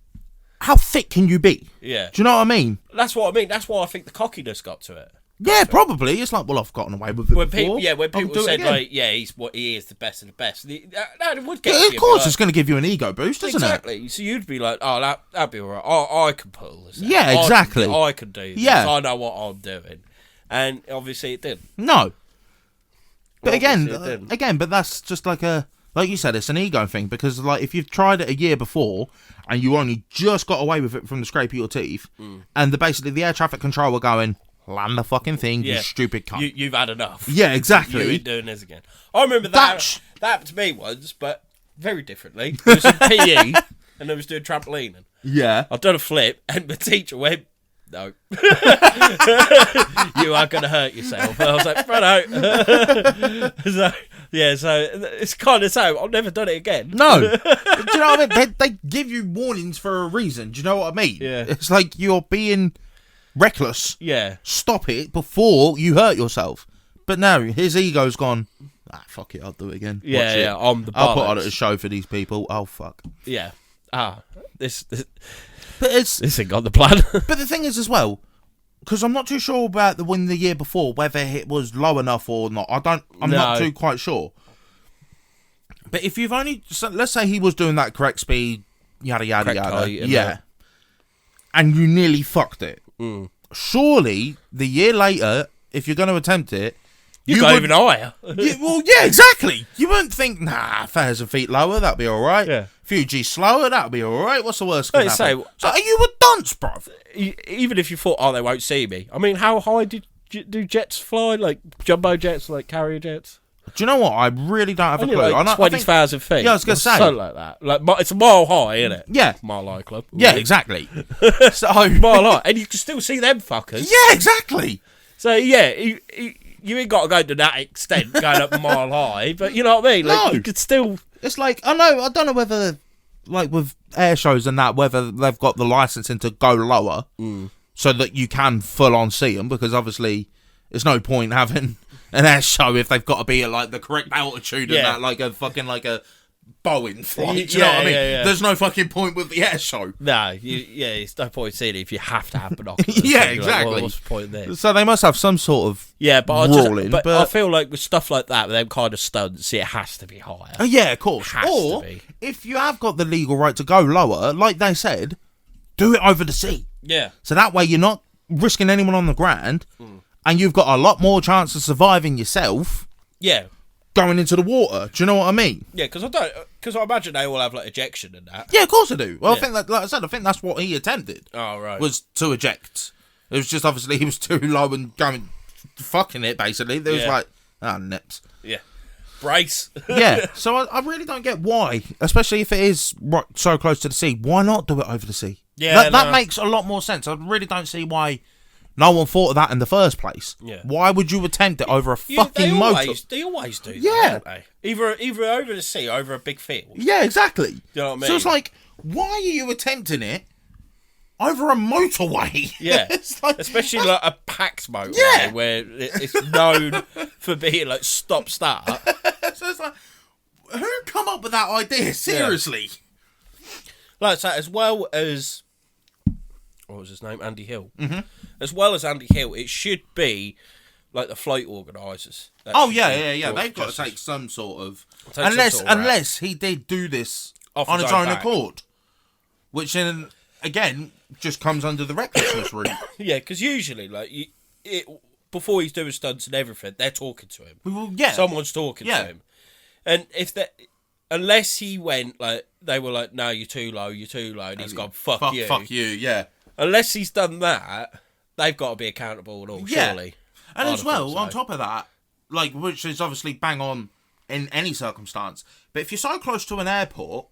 Speaker 2: thick can you be?
Speaker 1: Yeah.
Speaker 2: Do you know what I mean?
Speaker 1: That's what I mean. That's why I think the cockiness got to it.
Speaker 2: Yeah, probably. It's like, well, I've gotten away with it
Speaker 1: When
Speaker 2: before.
Speaker 1: when
Speaker 2: I'll
Speaker 1: people
Speaker 2: do it
Speaker 1: said
Speaker 2: again.
Speaker 1: like, yeah, he is the best of the best. That would get
Speaker 2: Yeah,
Speaker 1: you.
Speaker 2: of course,
Speaker 1: Like,
Speaker 2: it's going to give you an ego boost, isn't it?
Speaker 1: exactly. So you'd be like, oh, that'd be all right. I can pull this out.
Speaker 2: Yeah, exactly.
Speaker 1: I can do this.
Speaker 2: Yeah.
Speaker 1: I know what I'm doing. And obviously it didn't.
Speaker 2: No. But
Speaker 1: Obviously it didn't.
Speaker 2: again, but that's just like you said, it's an ego thing, because like if you've tried it a year before and you only just got away with it from the scrape of your teeth, and basically the air traffic control were going, land the fucking thing, you stupid cunt.
Speaker 1: You've had enough.
Speaker 2: Yeah, exactly.
Speaker 1: You ain't doing this again. I remember that happened to me once, but very differently. It was in PE, and I was doing trampolining.
Speaker 2: Yeah.
Speaker 1: I'd done a flip, and the teacher went, no. You are going to hurt yourself. And I was like, righto. So it's kind of so. I've never done it again.
Speaker 2: No. Do you know what I mean? They give you warnings for a reason. Do you know what I mean?
Speaker 1: Yeah.
Speaker 2: It's like you're being reckless.
Speaker 1: Yeah.
Speaker 2: Stop it before you hurt yourself. But no, his ego's gone, fuck it, I'll do it again.
Speaker 1: Yeah, I'm the
Speaker 2: I'll put on
Speaker 1: bollocks.
Speaker 2: a show for these people. Oh, fuck.
Speaker 1: Yeah. This
Speaker 2: But
Speaker 1: ain't got the plan.
Speaker 2: But the thing is as well, because I'm not too sure about the win the year before, whether it was low enough or not. I'm not too quite sure. But if you've only, so let's say he was doing that correct speed, yada yada
Speaker 1: Correct
Speaker 2: yada,
Speaker 1: height,
Speaker 2: yeah, and you nearly fucked it. Surely the year later, if you're going to attempt it,
Speaker 1: you go even higher.
Speaker 2: Well, yeah, exactly. You wouldn't think, 1,000 feet lower, that'd be all right.
Speaker 1: Yeah.
Speaker 2: Few G's slower, that'd be all right. What's the worst that could happen?
Speaker 1: So,
Speaker 2: Are you a dunce, bruv?
Speaker 1: Even if you thought, they won't see me. I mean, how high do jets fly? Like jumbo jets, like carrier jets?
Speaker 2: Do you know what? I really don't have a clue.
Speaker 1: Like 20,000 feet.
Speaker 2: Yeah, I was going to say.
Speaker 1: Something like that. Like, it's a mile high, isn't it?
Speaker 2: Yeah.
Speaker 1: Mile high club.
Speaker 2: Yeah, exactly. So
Speaker 1: mile high. And you can still see them fuckers.
Speaker 2: Yeah, exactly.
Speaker 1: So, yeah, you ain't got to go to that extent going up a mile high, but you know what I mean? Like,
Speaker 2: No.
Speaker 1: you could still...
Speaker 2: It's like, I don't know whether, like with air shows and that, whether they've got the licensing to go lower so that you can full on see them, because obviously there's no point having an air show if they've got to be at like the correct altitude and that, like a fucking like a Boeing flight. Do you know what I mean?
Speaker 1: Yeah.
Speaker 2: There's no fucking point with the air show.
Speaker 1: No, it's no point seeing it if you have to have binoculars.
Speaker 2: Yeah,
Speaker 1: You're
Speaker 2: exactly.
Speaker 1: Like, well, what's the point there?
Speaker 2: So they must have some sort of ruling.
Speaker 1: But I feel like with stuff like that, with them kind of stunts, it has to be higher.
Speaker 2: Yeah, of course.
Speaker 1: Has
Speaker 2: or
Speaker 1: to be.
Speaker 2: if you have got the legal right to go lower, like they said, do it over the sea.
Speaker 1: Yeah.
Speaker 2: So that way you're not risking anyone on the ground, and you've got a lot more chance of surviving yourself.
Speaker 1: Yeah.
Speaker 2: Going into the water. Do you know what I mean?
Speaker 1: Yeah, because I imagine they all have like ejection and that.
Speaker 2: Yeah, of course I do. Well,
Speaker 1: Yeah.
Speaker 2: I think that, like I said, I think that's what he attempted.
Speaker 1: Oh, right.
Speaker 2: Was to eject. It was just obviously he was too low and going fucking it. Basically, there was like nips.
Speaker 1: Yeah. Brace.
Speaker 2: Yeah. So I really don't get why, especially if it is so close to the sea. Why not do it over the sea?
Speaker 1: Yeah,
Speaker 2: that makes a lot more sense. I really don't see why no one thought of that in the first place.
Speaker 1: Yeah.
Speaker 2: Why would you attempt it over a fucking motor?
Speaker 1: They always do.
Speaker 2: Yeah.
Speaker 1: That, don't they? Either over the sea, over a big field.
Speaker 2: Yeah, exactly.
Speaker 1: You know what I mean?
Speaker 2: So it's like, why are you attempting it over a motorway?
Speaker 1: Yeah.
Speaker 2: It's like,
Speaker 1: especially like a packed motorway
Speaker 2: Yeah.
Speaker 1: where it's known for being like stop-start.
Speaker 2: So it's like, who come up with that idea? Seriously.
Speaker 1: Like so, as well as what was his name? Andy Hill. Mm-hmm. As well as Andy Hill, it should be like the flight organisers.
Speaker 2: Oh yeah. They've got to take some sort of unless he did do this on his own accord, which then again just comes under the recklessness route.
Speaker 1: Yeah, because usually like before he's doing stunts and everything, they're talking to him.
Speaker 2: Well, yeah,
Speaker 1: Someone's talking to him, and if unless he went, like, they were like, no, you're too low, and he's gone, fuck you.
Speaker 2: Fuck you, yeah.
Speaker 1: Unless he's done that, they've got to be accountable and all, surely.
Speaker 2: And
Speaker 1: I'd
Speaker 2: as
Speaker 1: have
Speaker 2: well,
Speaker 1: thought so.
Speaker 2: on top of that, like, which is obviously bang on in any circumstance, but if you're so close to an airport,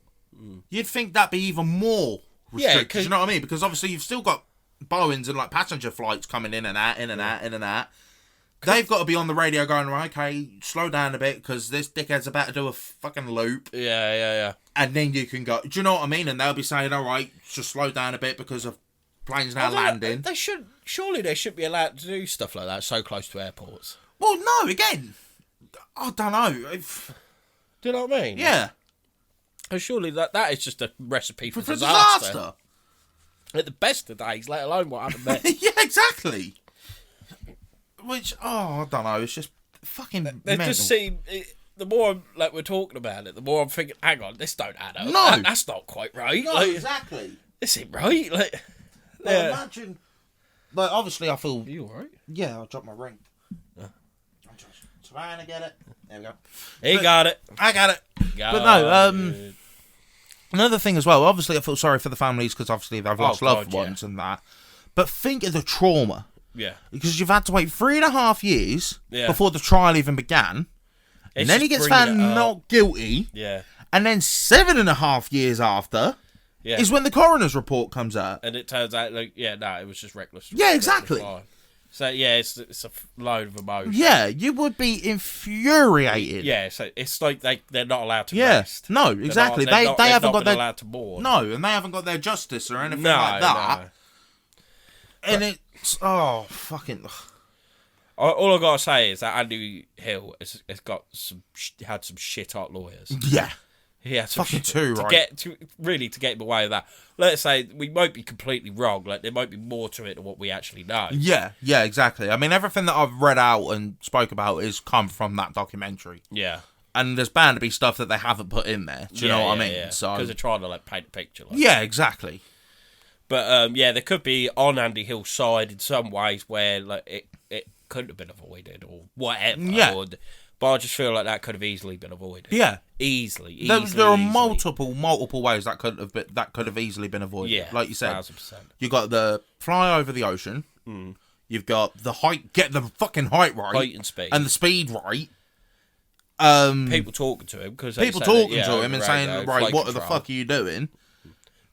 Speaker 2: you'd think that'd be even more restricted.
Speaker 1: Yeah,
Speaker 2: you know what I mean? Because obviously you've still got Boeings and like passenger flights coming in and out. They've got to be on the radio going, right, okay, slow down a bit because this dickhead's about to do a fucking loop.
Speaker 1: Yeah.
Speaker 2: And then you can go, do you know what I mean? And they'll be saying, all right, just slow down a bit because of planes now landing.
Speaker 1: Surely they should be allowed to do stuff like that so close to airports.
Speaker 2: Well, no, again, I don't know.
Speaker 1: Do you know what I mean?
Speaker 2: Yeah.
Speaker 1: Surely that is just a recipe for disaster. At the best of days, let alone what happened there.
Speaker 2: Yeah, exactly. Which, I don't know, it's just fucking
Speaker 1: They
Speaker 2: mental.
Speaker 1: just seem... The more we're talking about it, the more I'm thinking, hang on, this don't add up.
Speaker 2: No.
Speaker 1: That's not quite right.
Speaker 2: No, exactly.
Speaker 1: This ain't right.
Speaker 2: Imagine... Like, obviously I feel...
Speaker 1: Are you alright?
Speaker 2: Yeah, I dropped my ring. I'm just trying to get it. There we go.
Speaker 1: He got it.
Speaker 2: I got it. But no, another thing as well, obviously I feel sorry for the families because obviously they've lost loved ones and that. But think of the trauma.
Speaker 1: Yeah.
Speaker 2: Because you've had to wait 3.5 years
Speaker 1: Yeah.
Speaker 2: before the trial even began. And then he gets found not guilty.
Speaker 1: Yeah.
Speaker 2: And then 7.5 years after is when the coroner's report comes out.
Speaker 1: And it turns out, it was just reckless.
Speaker 2: Yeah, exactly.
Speaker 1: So, yeah, it's a load of emotion.
Speaker 2: Yeah, you would be infuriated.
Speaker 1: Yeah, so it's like they're not allowed to rest.
Speaker 2: No, exactly. They haven't got their...
Speaker 1: allowed to mourn.
Speaker 2: No, and they haven't got their justice or anything like that.
Speaker 1: No.
Speaker 2: And it's... Oh, fucking...
Speaker 1: All I gotta say is that Andy Hill has had some shit hot lawyers.
Speaker 2: Yeah.
Speaker 1: He had some
Speaker 2: fucking
Speaker 1: shit
Speaker 2: too,
Speaker 1: to
Speaker 2: right.
Speaker 1: get him away with that. Let's say we might be completely wrong. Like there might be more to it than what we actually know.
Speaker 2: Yeah, exactly. I mean, everything that I've read out and spoke about is come from that documentary.
Speaker 1: Yeah.
Speaker 2: And there's bound to be stuff that they haven't put in there. Do you know what I mean?
Speaker 1: Yeah.
Speaker 2: So
Speaker 1: because they're trying to paint a picture.
Speaker 2: Yeah, exactly.
Speaker 1: But there could be on Andy Hill's side in some ways where it couldn't have been avoided or whatever.
Speaker 2: Yeah.
Speaker 1: But I just feel like that could have easily been avoided.
Speaker 2: Yeah.
Speaker 1: Easily.
Speaker 2: There are multiple ways that could have easily been avoided.
Speaker 1: Yeah.
Speaker 2: Like you said.
Speaker 1: 1,000%.
Speaker 2: You got the fly over the ocean.
Speaker 1: Mm.
Speaker 2: You've got the height, get the fucking height right.
Speaker 1: Height and speed.
Speaker 2: And the speed right.
Speaker 1: People talking to him.
Speaker 2: People talking to him and saying, right, what the fuck are you doing?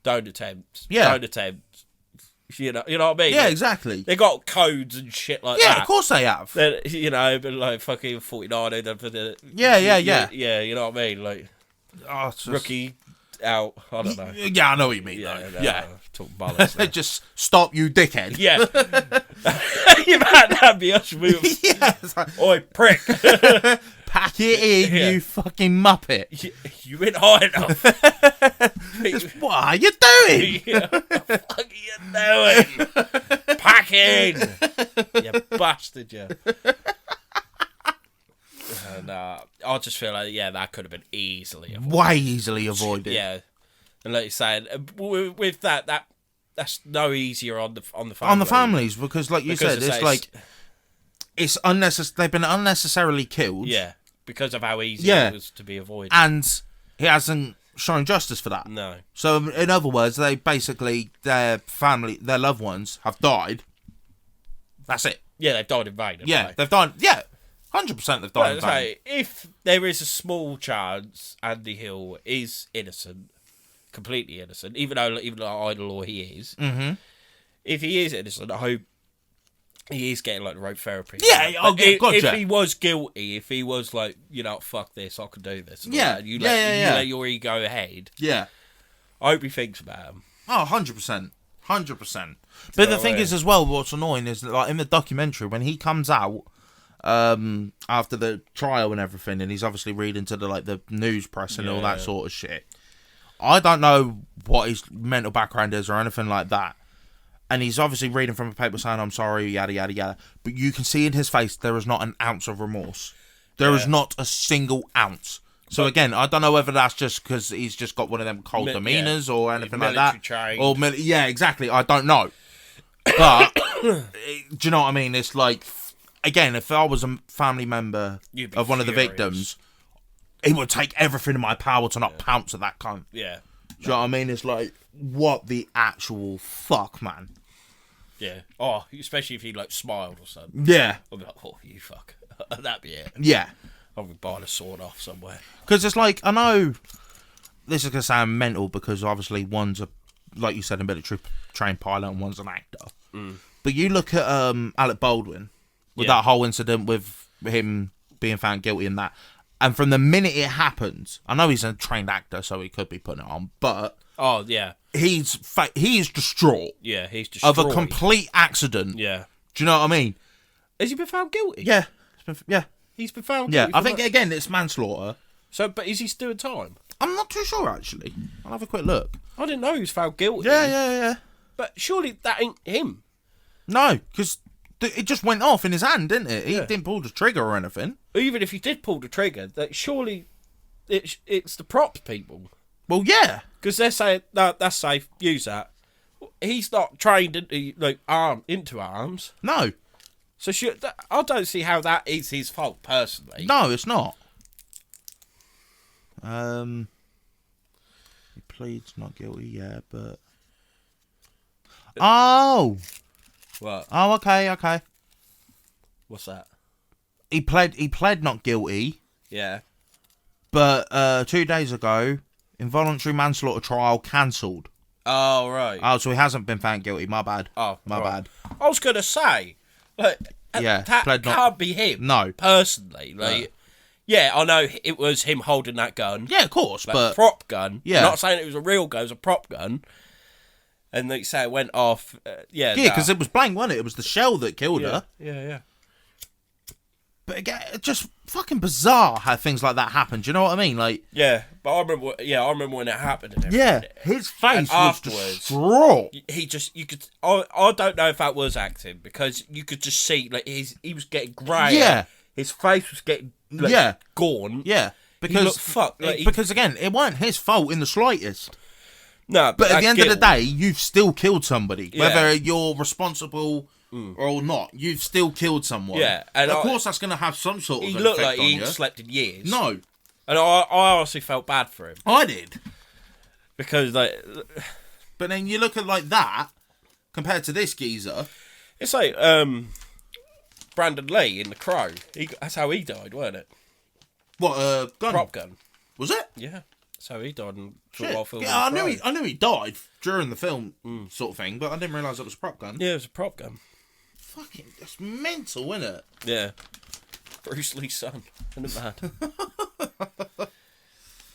Speaker 1: Don't attempt.
Speaker 2: Yeah.
Speaker 1: Don't attempt. You know what I mean?
Speaker 2: Yeah, exactly.
Speaker 1: They got codes and shit like that.
Speaker 2: Yeah, of course they have.
Speaker 1: But fucking 49 for the...
Speaker 2: Yeah.
Speaker 1: Yeah, you know what I mean? Rookie out, I don't know.
Speaker 2: Yeah, I know what you mean,
Speaker 1: Yeah. Talk bollocks now.
Speaker 2: Just stop, you dickhead.
Speaker 1: Yeah. You might not be us move.
Speaker 2: Yeah.
Speaker 1: Oi, prick.
Speaker 2: Pack it in, you fucking muppet.
Speaker 1: You ain't high enough.
Speaker 2: What are you doing?
Speaker 1: What the fuck are you doing? Pack in. You bastard, you. I just feel like, that could have been easily avoided.
Speaker 2: Way easily avoided.
Speaker 1: Yeah. And like you said, with that's no easier on the family.
Speaker 2: On the families, because like you said, it's unnecessary. They've been unnecessarily killed.
Speaker 1: Yeah, because of how easy it was to be avoided.
Speaker 2: And he hasn't shown justice for that.
Speaker 1: No.
Speaker 2: So in other words, they basically, their family, their loved ones have died. That's it.
Speaker 1: Yeah, they've died in vain.
Speaker 2: They've died. Yeah, 100% they've died in vain.
Speaker 1: If there is a small chance Andy Hill is innocent, completely innocent, even though idle law he is, if he is innocent, I hope he is getting the right therapy.
Speaker 2: Yeah, gotcha.
Speaker 1: If he was guilty, if he was fuck this, I can do this. You let your ego ahead.
Speaker 2: Yeah.
Speaker 1: I hope he thinks about him.
Speaker 2: Oh, 100%. 100%. But the thing is as well, what's annoying is that in the documentary, when he comes out after the trial and everything, and he's obviously reading to the news press and all that sort of shit, I don't know what his mental background is or anything like that. And he's obviously reading from a paper saying, I'm sorry, yada, yada, yada. But you can see in his face there is not an ounce of remorse. There is not a single ounce. So again, I don't know whether that's just because he's just got one of them cold demeanors or anything like that. Yeah, exactly. I don't know. But, do you know what I mean? It's again, if I was a family member of one of the victims, it would take everything in my power to not pounce at that cunt.
Speaker 1: Yeah.
Speaker 2: Do you know what I mean? It's like, what the actual fuck, man?
Speaker 1: Yeah. Oh, especially if he like smiled or something.
Speaker 2: Yeah.
Speaker 1: I'd be like, oh, you fuck. That'd be it.
Speaker 2: Yeah.
Speaker 1: I'll be buying a sword off somewhere.
Speaker 2: Because it's like, I know this is going to sound mental because obviously one's a, like you said, a military trained pilot and one's an actor. But you look at Alec Baldwin with that whole incident with him being found guilty in that. And from the minute it happens, I know he's a trained actor, so he could be putting it on, but...
Speaker 1: Oh, yeah.
Speaker 2: He's distraught.
Speaker 1: Yeah, he's destroyed.
Speaker 2: Of a complete accident.
Speaker 1: Yeah.
Speaker 2: Do you know what I mean?
Speaker 1: Has he been found guilty?
Speaker 2: Yeah.
Speaker 1: He's been found
Speaker 2: Yeah,
Speaker 1: guilty.
Speaker 2: I think, again, it's manslaughter.
Speaker 1: So, but is he still in time?
Speaker 2: I'm not too sure, actually. I'll have a quick look.
Speaker 1: I didn't know he was found guilty.
Speaker 2: Yeah.
Speaker 1: But surely that ain't him.
Speaker 2: No, because it just went off in his hand, didn't it? He didn't pull the trigger or anything.
Speaker 1: Even if he did pull the trigger, that surely it's the props people.
Speaker 2: Well, yeah.
Speaker 1: Because they're saying, no, that's safe, use that. He's not trained into arms.
Speaker 2: No.
Speaker 1: So I don't see how that is his fault, personally.
Speaker 2: No, it's not. He pleads not guilty, yeah, but... Oh!
Speaker 1: What?
Speaker 2: Oh, okay.
Speaker 1: What's that?
Speaker 2: He pled not guilty,
Speaker 1: Yeah.
Speaker 2: but 2 days ago, involuntary manslaughter trial cancelled.
Speaker 1: Oh, right.
Speaker 2: Oh, so he hasn't been found guilty. My bad.
Speaker 1: Oh,
Speaker 2: my
Speaker 1: right.
Speaker 2: bad.
Speaker 1: I was going to say, like,
Speaker 2: Yeah,
Speaker 1: that
Speaker 2: pled not-
Speaker 1: can't be him.
Speaker 2: No.
Speaker 1: Personally. Like, yeah, I know it was him holding that gun.
Speaker 2: Yeah, of course,
Speaker 1: Like,
Speaker 2: but
Speaker 1: prop gun.
Speaker 2: Yeah.
Speaker 1: Not saying it was a real gun, it was a prop gun. And they say it went off. Yeah,
Speaker 2: because it was blank, wasn't it? It was the shell that killed her.
Speaker 1: Yeah.
Speaker 2: But again, it's just fucking bizarre how things like that happen. Do you know what I mean? Like,
Speaker 1: Yeah, but I remember when it happened and everything.
Speaker 2: yeah, his face was
Speaker 1: afterwards,
Speaker 2: distraught.
Speaker 1: You could. I don't know if that was acting because you could just see like he was getting grey.
Speaker 2: Yeah.
Speaker 1: His face was getting gaunt.
Speaker 2: Yeah, because
Speaker 1: looked fucked. Like,
Speaker 2: because again, it weren't his fault in the slightest.
Speaker 1: No,
Speaker 2: But at the end of the
Speaker 1: guilt.
Speaker 2: day, you've still killed somebody.
Speaker 1: Yeah.
Speaker 2: Whether you're responsible or not, you've still killed someone.
Speaker 1: Yeah,
Speaker 2: and of course that's going to have some sort of
Speaker 1: He
Speaker 2: an
Speaker 1: looked
Speaker 2: effect
Speaker 1: like he
Speaker 2: on
Speaker 1: ain't
Speaker 2: you.
Speaker 1: slept in years.
Speaker 2: No,
Speaker 1: and I honestly felt bad for him
Speaker 2: I did.
Speaker 1: because like
Speaker 2: But then you look at like that compared to this geezer.
Speaker 1: it's like Brandon Lee in The Crow. That's how he died, wasn't it?
Speaker 2: What gun?
Speaker 1: Prop gun.
Speaker 2: Was it?
Speaker 1: Yeah, that's how he died.
Speaker 2: Shit.
Speaker 1: While filming
Speaker 2: Yeah,
Speaker 1: The Crow.
Speaker 2: I knew he died during the film sort of thing, but I didn't realise it was a prop gun.
Speaker 1: Yeah, it was a prop gun.
Speaker 2: Fucking, that's mental, isn't it?
Speaker 1: Yeah. Bruce Lee's son. Isn't it mad?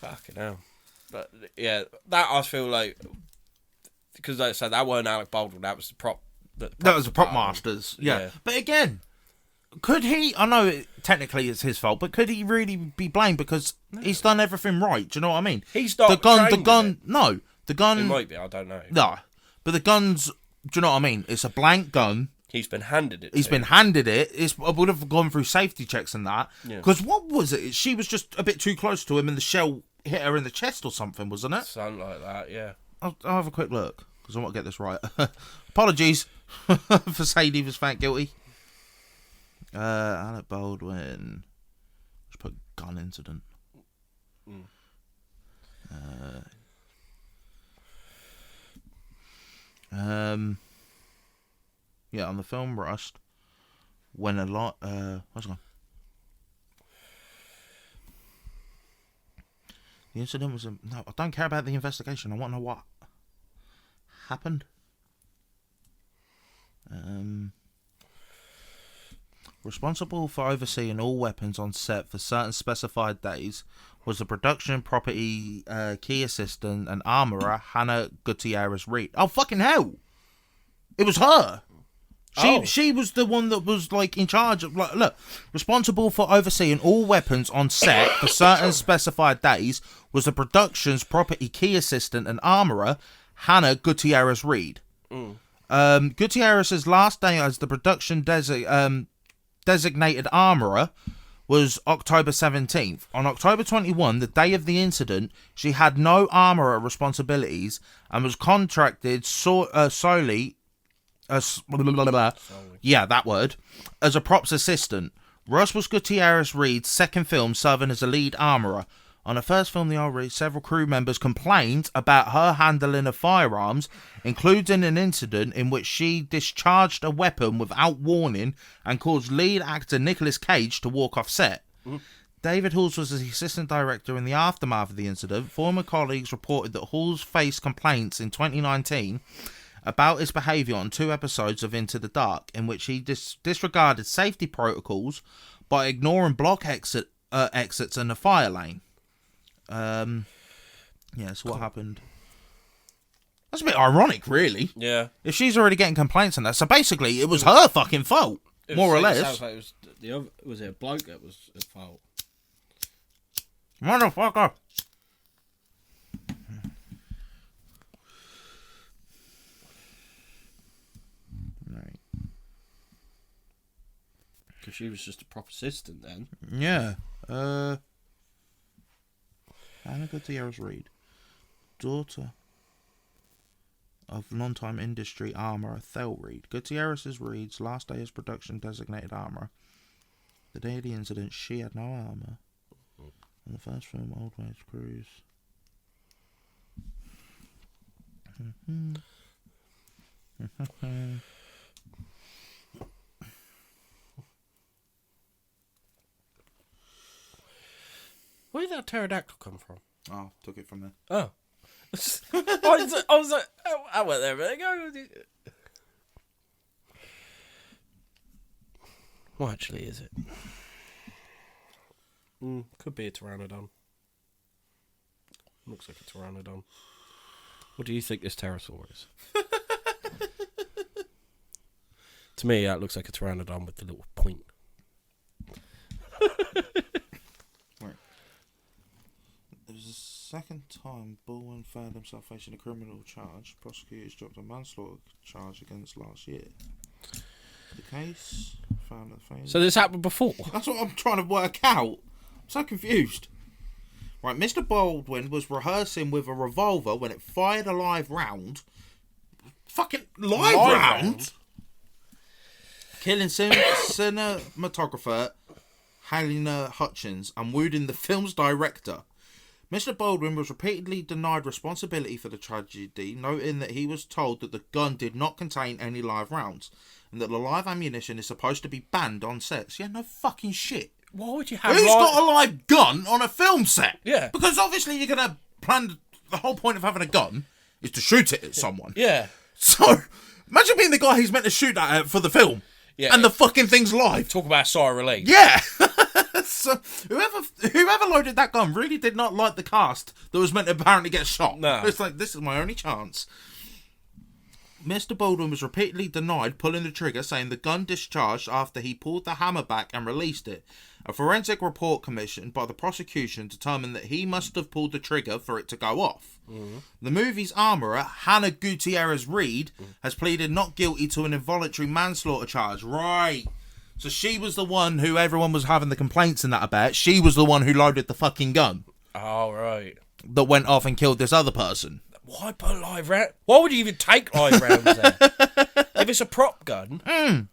Speaker 1: Fucking hell. But, yeah, that I feel like... Because, like I said, that wasn't Alec Baldwin. That was the prop...
Speaker 2: That was the prop masters. Yeah. But again, could he... I know technically it's his fault, but could he really be blamed because he's done everything right? Do you know what I mean?
Speaker 1: He's not
Speaker 2: The gun...
Speaker 1: trained in
Speaker 2: No. The gun...
Speaker 1: it might be, I don't know.
Speaker 2: No. But the gun's... Do you know what I mean? It's a blank gun.
Speaker 1: He's been handed it.
Speaker 2: He's been handed it. It would have gone through safety checks and that. Because what was it? She was just a bit too close to him and the shell hit her in the chest or something, wasn't it?
Speaker 1: Something like that, yeah.
Speaker 2: I'll have a quick look because I want to get this right. Apologies for saying he was found guilty. Alec Baldwin. Let's put gun incident. Yeah, on the film Rust, when a lot. What's it gone? The incident was no. I don't care about the investigation. I want to know what happened. Responsible for overseeing all weapons on set for certain specified days was the production property key assistant and armourer Hannah Gutierrez Reed. Oh fucking hell! It was her. She was the one that was like in charge of like look responsible for overseeing all weapons on set for certain specified days was the production's property key assistant and armourer Hannah Gutierrez Reed. Gutierrez's last day as the production designated armourer was October 17th. On October 21, the day of the incident, she had no armourer responsibilities and was contracted solely as a props assistant. Ross was Gutierrez Reed's second film serving as a lead armourer. On the first film, The Old Reed, several crew members complained about her handling of firearms, including an incident in which she discharged a weapon without warning and caused lead actor Nicolas Cage to walk off set. David Halls was the assistant director in the aftermath of the incident. Former colleagues reported that Halls faced complaints in 2019 about his behaviour on 2 episodes of Into the Dark, in which he disregarded safety protocols by ignoring block exits in the fire lane. So what happened? That's a bit ironic, really.
Speaker 1: Yeah.
Speaker 2: If she's already getting complaints on that, so basically it was her fucking fault, more or less.
Speaker 1: Sounds like was it a bloke that was at fault?
Speaker 2: Motherfucker. Right.
Speaker 1: Because she was just a proper assistant then.
Speaker 2: Yeah. Anna Gutierrez Reed, daughter of long-time industry armourer Thel Reed. Gutierrez Reed's last day as production designated armourer. The day of the incident, she had no armour. On the first film, Old Ways Cruise.
Speaker 1: Where did that pterodactyl come from?
Speaker 2: Oh, took it from there.
Speaker 1: Oh. I was like, I went there, but go. What actually is it? Could be a pteranodon. Looks like a pteranodon. What do you think this pterosaur is? To me, that looks like a pteranodon with the little point.
Speaker 2: Right. It was the second time Baldwin found himself facing a criminal charge. Prosecutors dropped a manslaughter charge against last year. The case found that famous...
Speaker 1: So this happened before?
Speaker 2: That's what I'm trying to work out. I'm so confused. Right, Mr. Baldwin was rehearsing with a revolver when it fired a live round. Fucking live round? Killing cinematographer Helena Hutchins and wounding the film's director. Mr. Baldwin was repeatedly denied responsibility for the tragedy, noting that he was told that the gun did not contain any live rounds and that the live ammunition is supposed to be banned on sets. Yeah, no fucking shit.
Speaker 1: Why would you have...
Speaker 2: Who's got a live gun on a film set?
Speaker 1: Yeah.
Speaker 2: Because obviously you're going to plan... The whole point of having a gun is to shoot it at someone.
Speaker 1: Yeah.
Speaker 2: So, imagine being the guy who's meant to shoot at for the film.
Speaker 1: Yeah.
Speaker 2: And the fucking thing's live.
Speaker 1: Talk about a sigh of relief.
Speaker 2: Yeah. So, whoever loaded that gun really did not like the cast that was meant to apparently get shot.
Speaker 1: No.
Speaker 2: It's like, this is my only chance. Mr. Baldwin was repeatedly denied pulling the trigger, saying the gun discharged after he pulled the hammer back and released it. A forensic report commissioned by the prosecution determined that he must have pulled the trigger for it to go off. Mm-hmm. The movie's armourer, Hannah Gutierrez Reed, has pleaded not guilty to an involuntary manslaughter charge. Right. So she was the one who everyone was having the complaints in that about. She was the one who loaded the fucking gun.
Speaker 1: Oh, right.
Speaker 2: That went off and killed this other person.
Speaker 1: Why put live round? Why would you even take live rounds there? If it's a prop gun,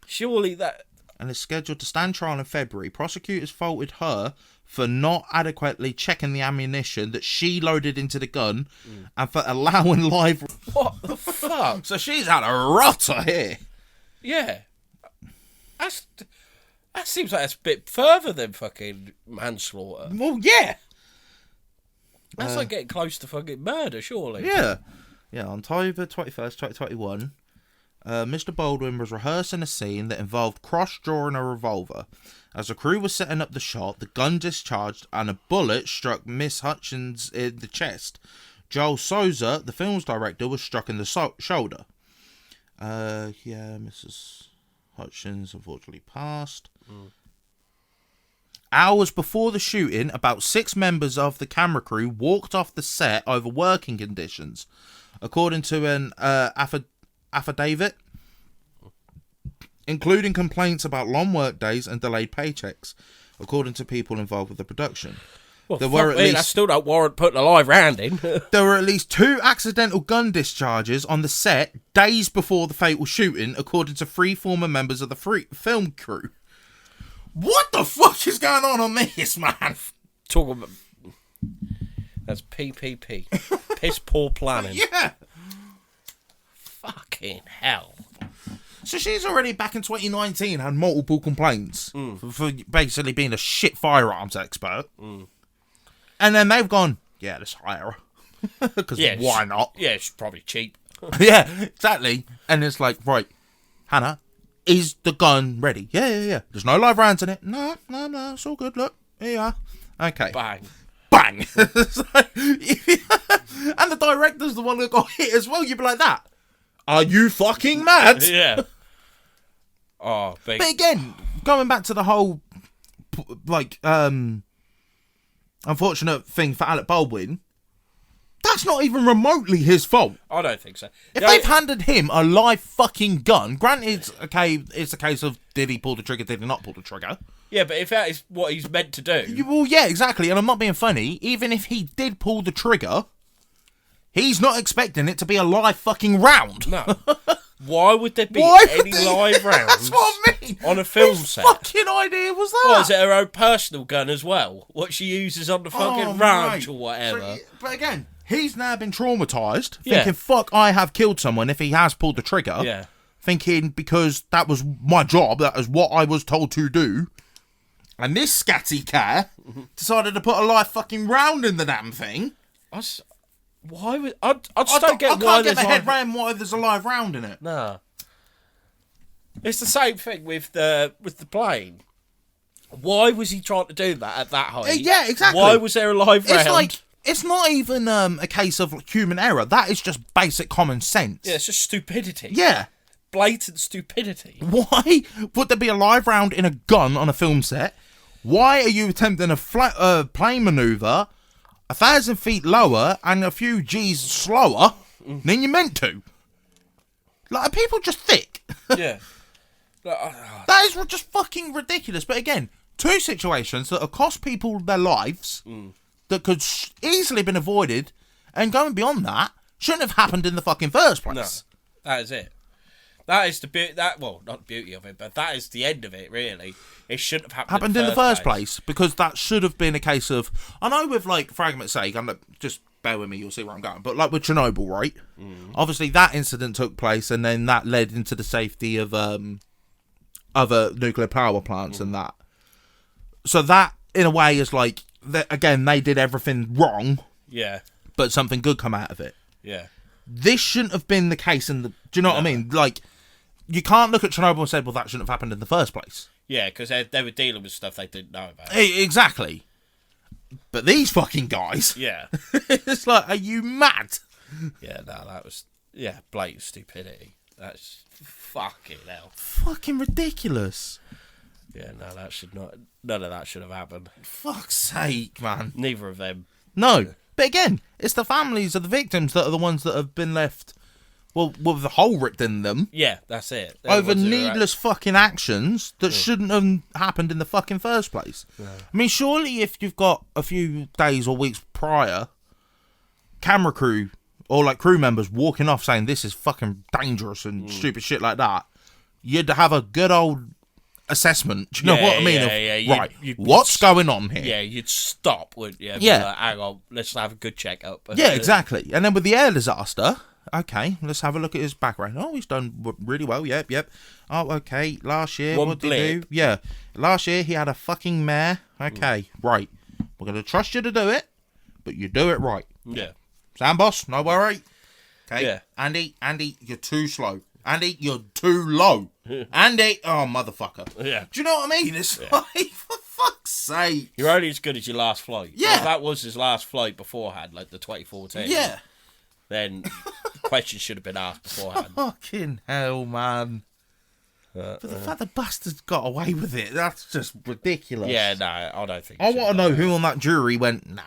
Speaker 1: surely that...
Speaker 2: And is scheduled to stand trial in February. Prosecutors faulted her for not adequately checking the ammunition that she loaded into the gun and for allowing live...
Speaker 1: What the fuck?
Speaker 2: So she's had a rotter here.
Speaker 1: Yeah. That seems like it's a bit further than fucking manslaughter.
Speaker 2: Well, yeah.
Speaker 1: That's like getting close to fucking murder, surely.
Speaker 2: Yeah. Yeah, on October 21st, 2021, Mr. Baldwin was rehearsing a scene that involved cross-drawing a revolver. As the crew was setting up the shot, the gun discharged and a bullet struck Miss Hutchins in the chest. Joel Souza, the film's director, was struck in the shoulder. Mrs. Hutchins unfortunately passed. Hours before the shooting, about 6 members of the camera crew walked off the set over working conditions. According to an affidavit, including complaints about long work days and delayed paychecks, according to people involved with the production.
Speaker 1: Well, I still don't warrant putting a live round in.
Speaker 2: There were at least 2 accidental gun discharges on the set days before the fatal shooting, according to 3 former members of the film crew. What the fuck is going on this, man?
Speaker 1: Talk about... That's PPP. Piss poor planning.
Speaker 2: Yeah.
Speaker 1: Fucking hell.
Speaker 2: So she's already back in 2019 had multiple complaints for basically being a shit firearms expert. And then they've gone, yeah, let's hire her. Because why not?
Speaker 1: Yeah, she's probably cheap.
Speaker 2: Yeah, exactly. And it's like, right, Hannah, is the gun ready? Yeah. There's no live rounds in it. No, it's all good. Look, here you are. Okay.
Speaker 1: Bang.
Speaker 2: It's like, and the director's the one that got hit as well. You'd be like that. Are you fucking mad?
Speaker 1: Yeah. Oh, big.
Speaker 2: But again, going back to the whole, like, unfortunate thing for Alec Baldwin, that's not even remotely his fault.
Speaker 1: I don't think so.
Speaker 2: If they've handed him a live fucking gun, granted, okay, it's a case of did he pull the trigger, did he not pull the trigger?
Speaker 1: Yeah, but if that is what he's meant to do...
Speaker 2: Well, yeah, exactly, and I'm not being funny. Even if he did pull the trigger, he's not expecting it to be a live fucking round.
Speaker 1: No. Why would there be any live rounds
Speaker 2: That's what I mean.
Speaker 1: on a film
Speaker 2: Whose
Speaker 1: set?
Speaker 2: fucking idea was that?
Speaker 1: What, is it her own personal gun as well? What she uses on the fucking ranch
Speaker 2: mate.
Speaker 1: or whatever?
Speaker 2: But again, he's now been traumatised,
Speaker 1: Yeah.
Speaker 2: thinking, fuck, I have killed someone if he has pulled the trigger.
Speaker 1: Yeah.
Speaker 2: Thinking, because that was my job, that is what I was told to do. And this scatty cat decided to put a live fucking round in the damn thing.
Speaker 1: Why would... I just don't get
Speaker 2: I
Speaker 1: why
Speaker 2: can't get
Speaker 1: there's
Speaker 2: my head
Speaker 1: live...
Speaker 2: round why there's a live round in it.
Speaker 1: Nah. It's the same thing with the plane. Why was he trying to do that at that height?
Speaker 2: Yeah, exactly.
Speaker 1: Why was there a live round?
Speaker 2: It's like, it's not even a case of human error. That is just basic common sense.
Speaker 1: Yeah, it's just stupidity.
Speaker 2: Yeah.
Speaker 1: Blatant stupidity.
Speaker 2: Why would there be a live round in a gun on a film set? Why are you attempting a plane manoeuvre 1,000 feet lower and a few G's slower than you meant to? Like, are people just thick?
Speaker 1: Yeah.
Speaker 2: That is just fucking ridiculous. But again, two situations that have cost people their lives that could easily been avoided, and going beyond that, shouldn't have happened in the fucking first place.
Speaker 1: No, that is it. That is the beauty. Well, not the beauty of it, but that is the end of it. Really, it shouldn't have happened
Speaker 2: in the first place, because that should have been a case of. I know, with like, for argument's sake, I'm not, just bear with me, you'll see where I'm going. But like with Chernobyl, right? Obviously, that incident took place, and then that led into the safety of other nuclear power plants and that. So that, in a way, is like, again, they did everything wrong.
Speaker 1: Yeah.
Speaker 2: But something good come out of it.
Speaker 1: Yeah.
Speaker 2: This shouldn't have been the case in the... Do you know what I mean? Like, you can't look at Chernobyl and say, well, that shouldn't have happened in the first place.
Speaker 1: Yeah, because they were dealing with stuff they didn't know about.
Speaker 2: Exactly. But these fucking guys...
Speaker 1: Yeah.
Speaker 2: It's like, are you mad?
Speaker 1: Yeah, no, that was... Yeah, blatant stupidity. That's fucking hell.
Speaker 2: Fucking ridiculous.
Speaker 1: Yeah, no, that should not... None of that should have happened.
Speaker 2: Fuck's sake, man.
Speaker 1: Neither of them.
Speaker 2: No. But again, it's the families of the victims that are the ones that have been left, well, with the hole ripped in them.
Speaker 1: Yeah, that's it. They're
Speaker 2: Over needless fucking actions that shouldn't have happened in the fucking first place. Yeah. I mean, surely if you've got a few days or weeks prior, camera crew or like crew members walking off saying this is fucking dangerous and stupid shit like that, you'd have a good old assessment. Do you know what I mean?
Speaker 1: Yeah,
Speaker 2: what's going on here?
Speaker 1: Yeah, you'd stop, wouldn't you?
Speaker 2: Yeah.
Speaker 1: Like, hang on, let's have a good check-up.
Speaker 2: Yeah, exactly. And then with the air disaster, okay, let's have a look at his background. Oh, he's done really well. Yep. Oh, okay. Last year, what did he do? Yeah. Last year, he had a fucking mare. Okay, right. We're going to trust you to do it, but you do it right.
Speaker 1: Yeah.
Speaker 2: Sam boss, no worry. Okay.
Speaker 1: Yeah.
Speaker 2: Andy, you're too slow. Andy, you're too low. Andy, oh, motherfucker.
Speaker 1: Yeah.
Speaker 2: Do you know what I mean? It's like, for fuck's sake.
Speaker 1: You're only as good as your last flight.
Speaker 2: Yeah.
Speaker 1: If that was his last flight beforehand, like the 2014.
Speaker 2: Yeah.
Speaker 1: Then questions should have been asked beforehand.
Speaker 2: Fucking hell, man. But the fact the bastard got away with it, that's just ridiculous.
Speaker 1: Yeah, no, I don't think.
Speaker 2: I want to know who on that jury went, nah.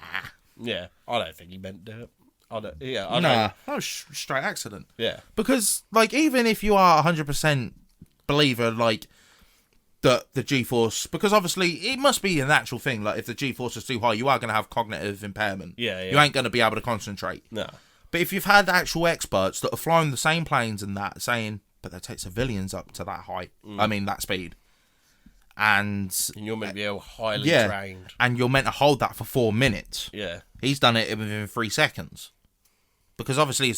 Speaker 1: Yeah, I don't think he meant to do it.
Speaker 2: That was straight accident.
Speaker 1: Yeah.
Speaker 2: Because, like, even if you are 100% believer, like, the G-force, because obviously it must be an actual thing, like, if the G-force is too high, you are going to have cognitive impairment.
Speaker 1: Yeah.
Speaker 2: You ain't going to be able to concentrate.
Speaker 1: No.
Speaker 2: But if you've had actual experts that have flown the same planes and that, saying, but they take civilians up to that height, I mean, that speed, and
Speaker 1: you're meant to be highly trained.
Speaker 2: And you're meant to hold that for 4 minutes.
Speaker 1: Yeah.
Speaker 2: He's done it within 3 seconds. Because obviously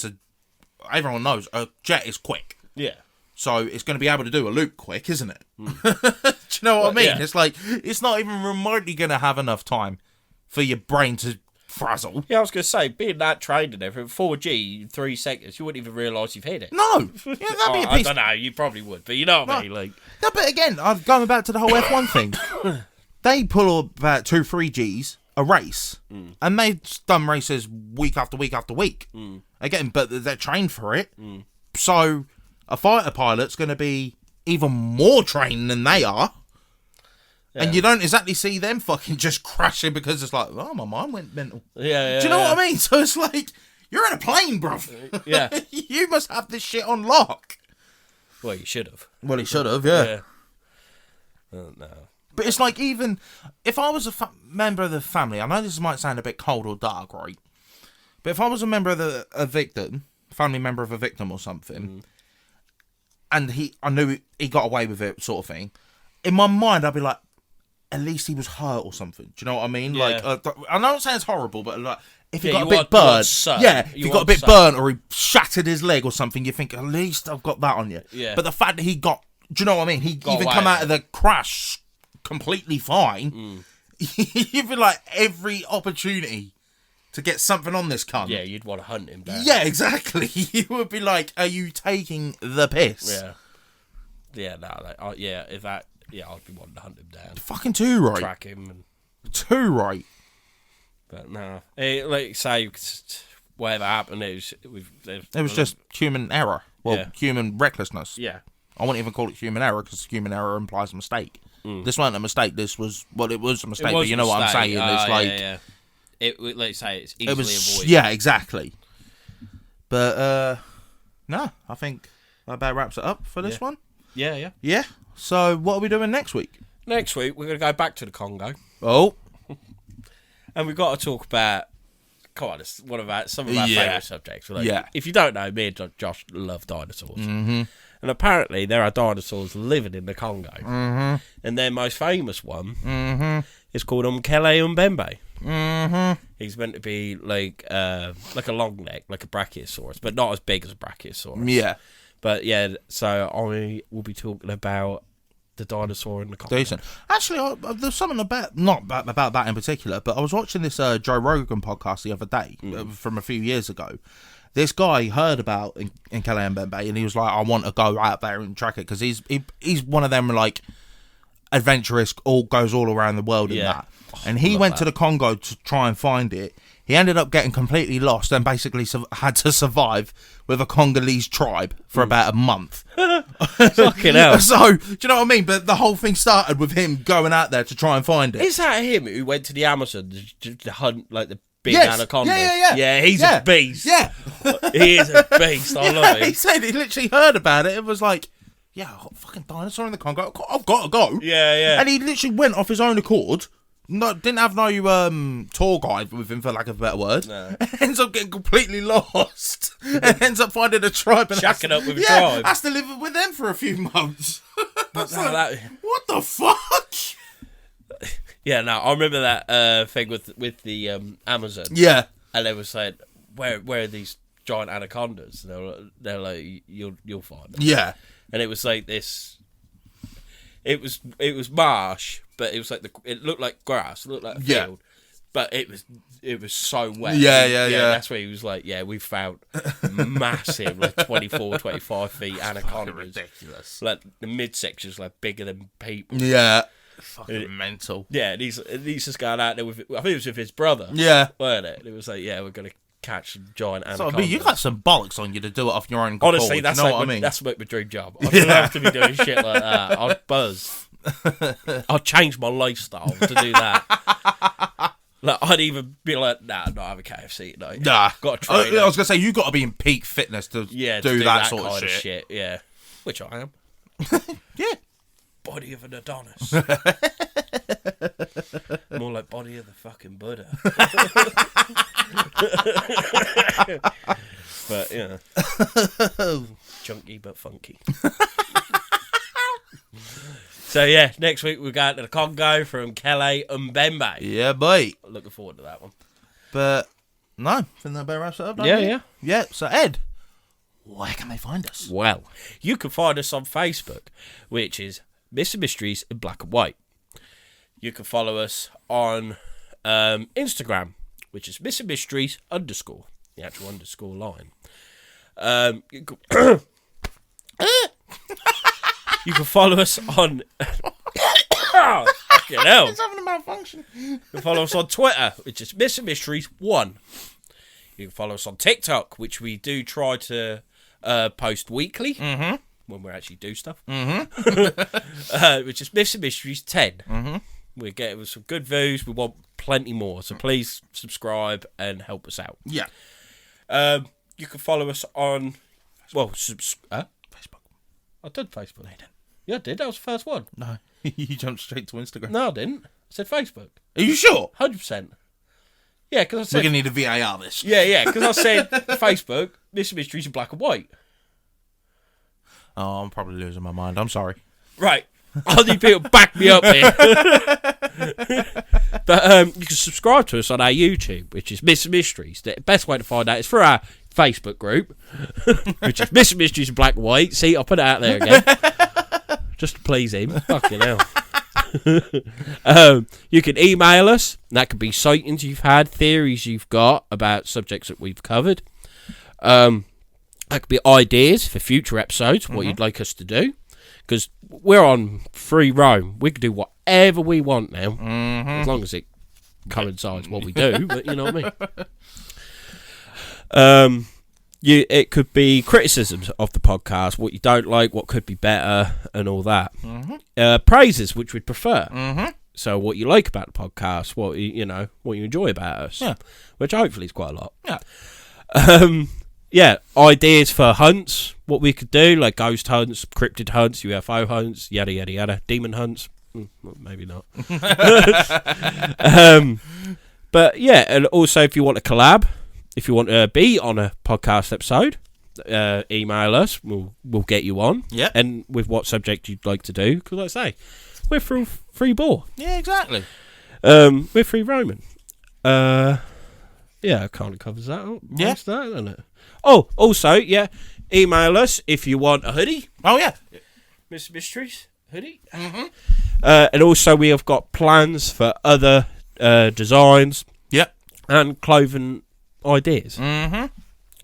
Speaker 2: everyone knows a jet is quick.
Speaker 1: Yeah.
Speaker 2: So it's going to be able to do a loop quick, isn't it? Do you know what I mean?
Speaker 1: Yeah.
Speaker 2: It's like, it's not even remotely going to have enough time for your brain to frazzle.
Speaker 1: Yeah, I was going to say, being that trained and everything, 4G in 3 seconds, you wouldn't even realise you've hit it.
Speaker 2: No. Yeah, that'd be a piece.
Speaker 1: I don't know, you probably would, but you know what I mean? Like,
Speaker 2: no, but again, I'm going back to the whole F1 thing. They pull about 2-3 Gs a race, and they've done races week after week after week. Again, but they're trained for it. So a fighter pilot's going to be even more trained than they are. Yeah. And you don't exactly see them fucking just crashing because it's like, oh, my mind went mental.
Speaker 1: Yeah.
Speaker 2: Do you know what I mean? So it's like, you're in a plane, bruv.
Speaker 1: Yeah.
Speaker 2: You must have this shit on lock.
Speaker 1: Well, you should have.
Speaker 2: Well, he should have, yeah.
Speaker 1: No.
Speaker 2: But it's like, even if I was a member of the family, I know this might sound a bit cold or dark, right? But if I was a member of a victim, family member of a victim or something, and I knew he got away with it, sort of thing, in my mind, I'd be like, at least he was hurt or something. Do you know what I mean?
Speaker 1: Yeah.
Speaker 2: Like, I know it sounds horrible, but like, if he got a
Speaker 1: you
Speaker 2: bit burnt, if
Speaker 1: you
Speaker 2: he got a bit burnt or he shattered his leg or something, you think, at least I've got that on you.
Speaker 1: Yeah.
Speaker 2: But the fact that he got, do you know what I mean? He even come out of the crash completely fine. You'd be like, every opportunity to get something on this cunt.
Speaker 1: Yeah, you'd want to hunt him down.
Speaker 2: Yeah, exactly. You would be like, are you taking the piss?
Speaker 1: Yeah. Yeah, no, if that... Yeah, I'd be wanting to hunt him down.
Speaker 2: Fucking too right.
Speaker 1: Track him. And...
Speaker 2: Too right.
Speaker 1: But no. Like, say, whatever happened, it
Speaker 2: was just human error. Well, human recklessness.
Speaker 1: Yeah.
Speaker 2: I wouldn't even call it human error because human error implies a mistake. This wasn't a mistake. This was... Well, it was a mistake, but you know what I'm saying. It's like...
Speaker 1: Yeah. Let's say it's easily avoided.
Speaker 2: Yeah, exactly. But, no, I think that about wraps it up for this one.
Speaker 1: Yeah.
Speaker 2: Yeah. So, what are we doing next week?
Speaker 1: Next week, we're going to go back to the Congo.
Speaker 2: Oh.
Speaker 1: And we've got to talk about... Come on, it's some of our favourite subjects. Like, if you don't know, me and Josh love dinosaurs. And apparently, there are dinosaurs living in the Congo. And their most famous one is called Umkele Mbembe. He's meant to be like a long neck, like a brachiosaurus, but not as big as a brachiosaurus.
Speaker 2: Yeah.
Speaker 1: But yeah, so I will be talking about the dinosaur in the Congo.
Speaker 2: Decent. Actually, there's something not about that in particular, but I was watching this Joe Rogan podcast the other day from a few years ago. This guy heard about Nkele Mbembe and he was like, I want to go out there and track it because he's one of them like adventurous, goes all around the world in that. And he went to the Congo to try and find it. He ended up getting completely lost and basically had to survive with a Congolese tribe for about a month.
Speaker 1: Fucking hell.
Speaker 2: So, do you know what I mean? But the whole thing started with him going out there to try and find it.
Speaker 1: Is that him who went to the Amazon to hunt like the big anaconda?
Speaker 2: Yeah.
Speaker 1: Yeah, he's a beast.
Speaker 2: Yeah.
Speaker 1: He is a beast. I love him.
Speaker 2: He said he literally heard about it. It was like, yeah, fucking dinosaur in the Congo. I've got to go.
Speaker 1: Yeah.
Speaker 2: And he literally went off his own accord. No, didn't have no tour guide with him, for lack of a better word. No. Ends up getting completely lost. And ends up finding a tribe and
Speaker 1: shacking up with a tribe.
Speaker 2: Has to live with them for a few months.
Speaker 1: What
Speaker 2: the fuck?
Speaker 1: Yeah, no, I remember that thing with the Amazon.
Speaker 2: Yeah.
Speaker 1: And they were saying, where are these giant anacondas? And they're like, you'll find them.
Speaker 2: Yeah.
Speaker 1: And it was like this. It was marsh, but it was like it looked like grass, it looked like a field, but it was so wet.
Speaker 2: Yeah.
Speaker 1: That's where he was like, we found massive, like 24, 25 feet anacondas.
Speaker 2: Ridiculous.
Speaker 1: Like the midsection's like bigger than people.
Speaker 2: Yeah. Fucking mental.
Speaker 1: Yeah, and he's just going out there with, I think it was with his brother.
Speaker 2: Yeah.
Speaker 1: Weren't it? And it was like, we're going to catch some giant anacondas.
Speaker 2: So, you got some bollocks on you to do it off your own.
Speaker 1: Honestly, that's
Speaker 2: you know
Speaker 1: like
Speaker 2: what I mean?
Speaker 1: That's like my dream job. I'd love to be doing shit like that. I'd buzz. I'd change my lifestyle to do that. Like, I'd even be like, nah, I'm not having KFC tonight.
Speaker 2: Nah.
Speaker 1: Got to train.
Speaker 2: I was going to say, you got to be in peak fitness to do that sort of shit.
Speaker 1: Yeah. Which I am.
Speaker 2: Yeah.
Speaker 1: Body of an Adonis. More like body of the fucking Buddha. But, yeah. Chunky but funky. So yeah, next week we're going to the Congo from Kele and Mbembe.
Speaker 2: Yeah, boy.
Speaker 1: Looking forward to that one.
Speaker 2: But no, I think that better wraps it up. Don't
Speaker 1: Yeah,
Speaker 2: you?
Speaker 1: yeah.
Speaker 2: Yeah. So Ed, where can they find us?
Speaker 1: Well, you can find us on Facebook, which is Mr. Mysteries in Black and White. You can follow us on Instagram, which is Mr. Mysteries _ the actual underscore line. You can, you can follow us on. Oh, fucking hell!
Speaker 2: It's having a malfunction.
Speaker 1: You can follow us on Twitter, which is Mr. Mysteries 1. You can follow us on TikTok, which we do try to post weekly when we actually do stuff. Which is Mr. Mysteries 10. We're getting some good views. We want plenty more, so please subscribe and help us out.
Speaker 2: Yeah.
Speaker 1: You can follow us on Facebook. I did Facebook. Yeah, I did. That was the first one.
Speaker 2: No, you jumped straight to Instagram.
Speaker 1: No, I didn't. I said Facebook.
Speaker 2: Are you sure?
Speaker 1: 100%. Yeah, because I said...
Speaker 2: We're going to need a VAR this.
Speaker 1: Yeah, because I said Facebook, Mr. Mysteries in Black and White.
Speaker 2: Oh, I'm probably losing my mind. I'm sorry.
Speaker 1: Right. I need people to back me up here. But you can subscribe to us on our YouTube, which is Mr. Mysteries. The best way to find out is through our Facebook group, which is Mr. Mysteries in Black and White. See, I'll put it out there again. Just to please him. Fucking hell. You can email us. And that could be sightings you've had, theories you've got about subjects that we've covered. That could be ideas for future episodes, what you'd like us to do. Because we're on free roam. We can do whatever we want now. As long as it coincides what we do. But you know what I mean? It could be criticisms of the podcast, what you don't like, what could be better, and all that. Praises, which we'd prefer. So what you like about the podcast, what you enjoy about us, which hopefully is quite a lot. Ideas for hunts, what we could do, like ghost hunts, cryptid hunts, UFO hunts, yada yada yada, demon hunts. Well, maybe not. But yeah, and also if you want to collab. If you want to be on a podcast episode, email us. We'll get you on.
Speaker 2: Yeah. And
Speaker 1: with what subject you'd like to do. Because like I say, we're free ball.
Speaker 2: Yeah, exactly.
Speaker 1: We're free roaming. Yeah, it kind of covers that. That, doesn't it? Oh, also, yeah, email us if you want a hoodie.
Speaker 2: Oh, yeah.
Speaker 1: Mr. Mysteries hoodie. And also we have got plans for other designs.
Speaker 2: Yep.
Speaker 1: And clothing ideas.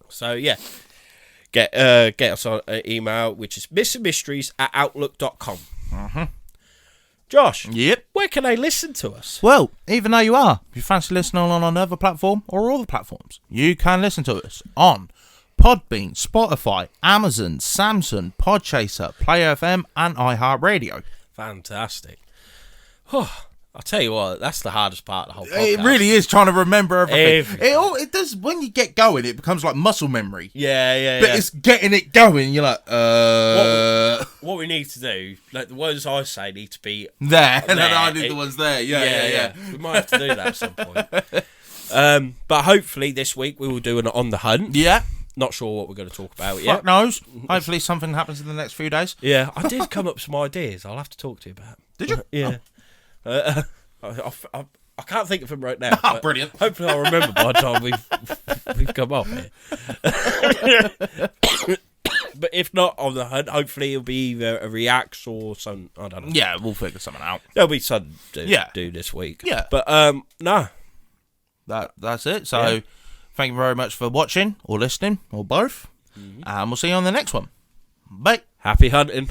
Speaker 1: So yeah, get us on an email, which is mrmysteries@outlook.com. Josh,
Speaker 2: yep,
Speaker 1: where can they listen to us?
Speaker 2: Well, even though you are, if you fancy listening on another platform or all the platforms, you can listen to us on Podbean, Spotify, Amazon, Samsung, Podchaser, Player FM, and iHeartRadio.
Speaker 1: Fantastic. I'll tell you what, that's the hardest part of the whole podcast.
Speaker 2: It really is trying to remember everything. It does, when you get going, it becomes like muscle memory.
Speaker 1: Yeah.
Speaker 2: But it's getting it going, you're like,
Speaker 1: What we need to do, like the ones I say need to be
Speaker 2: there. And then I need the ones there. Yeah.
Speaker 1: We might have to do that at some point. But hopefully this week we will do an On the Hunt.
Speaker 2: Yeah.
Speaker 1: Not sure what we're going to talk about yet.
Speaker 2: Fuck knows. Hopefully something happens in the next few days.
Speaker 1: Yeah, I did come up with some ideas I'll have to talk to you about.
Speaker 2: Did you?
Speaker 1: Yeah. I can't think of them right now.
Speaker 2: Brilliant.
Speaker 1: Hopefully I'll remember by the time we've come off here. But if not On the Hunt, hopefully it'll be either a reacts or some, I don't know.
Speaker 2: Yeah, we'll figure something out.
Speaker 1: There'll be something to do this week.
Speaker 2: Yeah.
Speaker 1: But no.
Speaker 2: That's it. So thank you very much for watching or listening or both. And we'll see you on the next one. Bye.
Speaker 1: Happy hunting.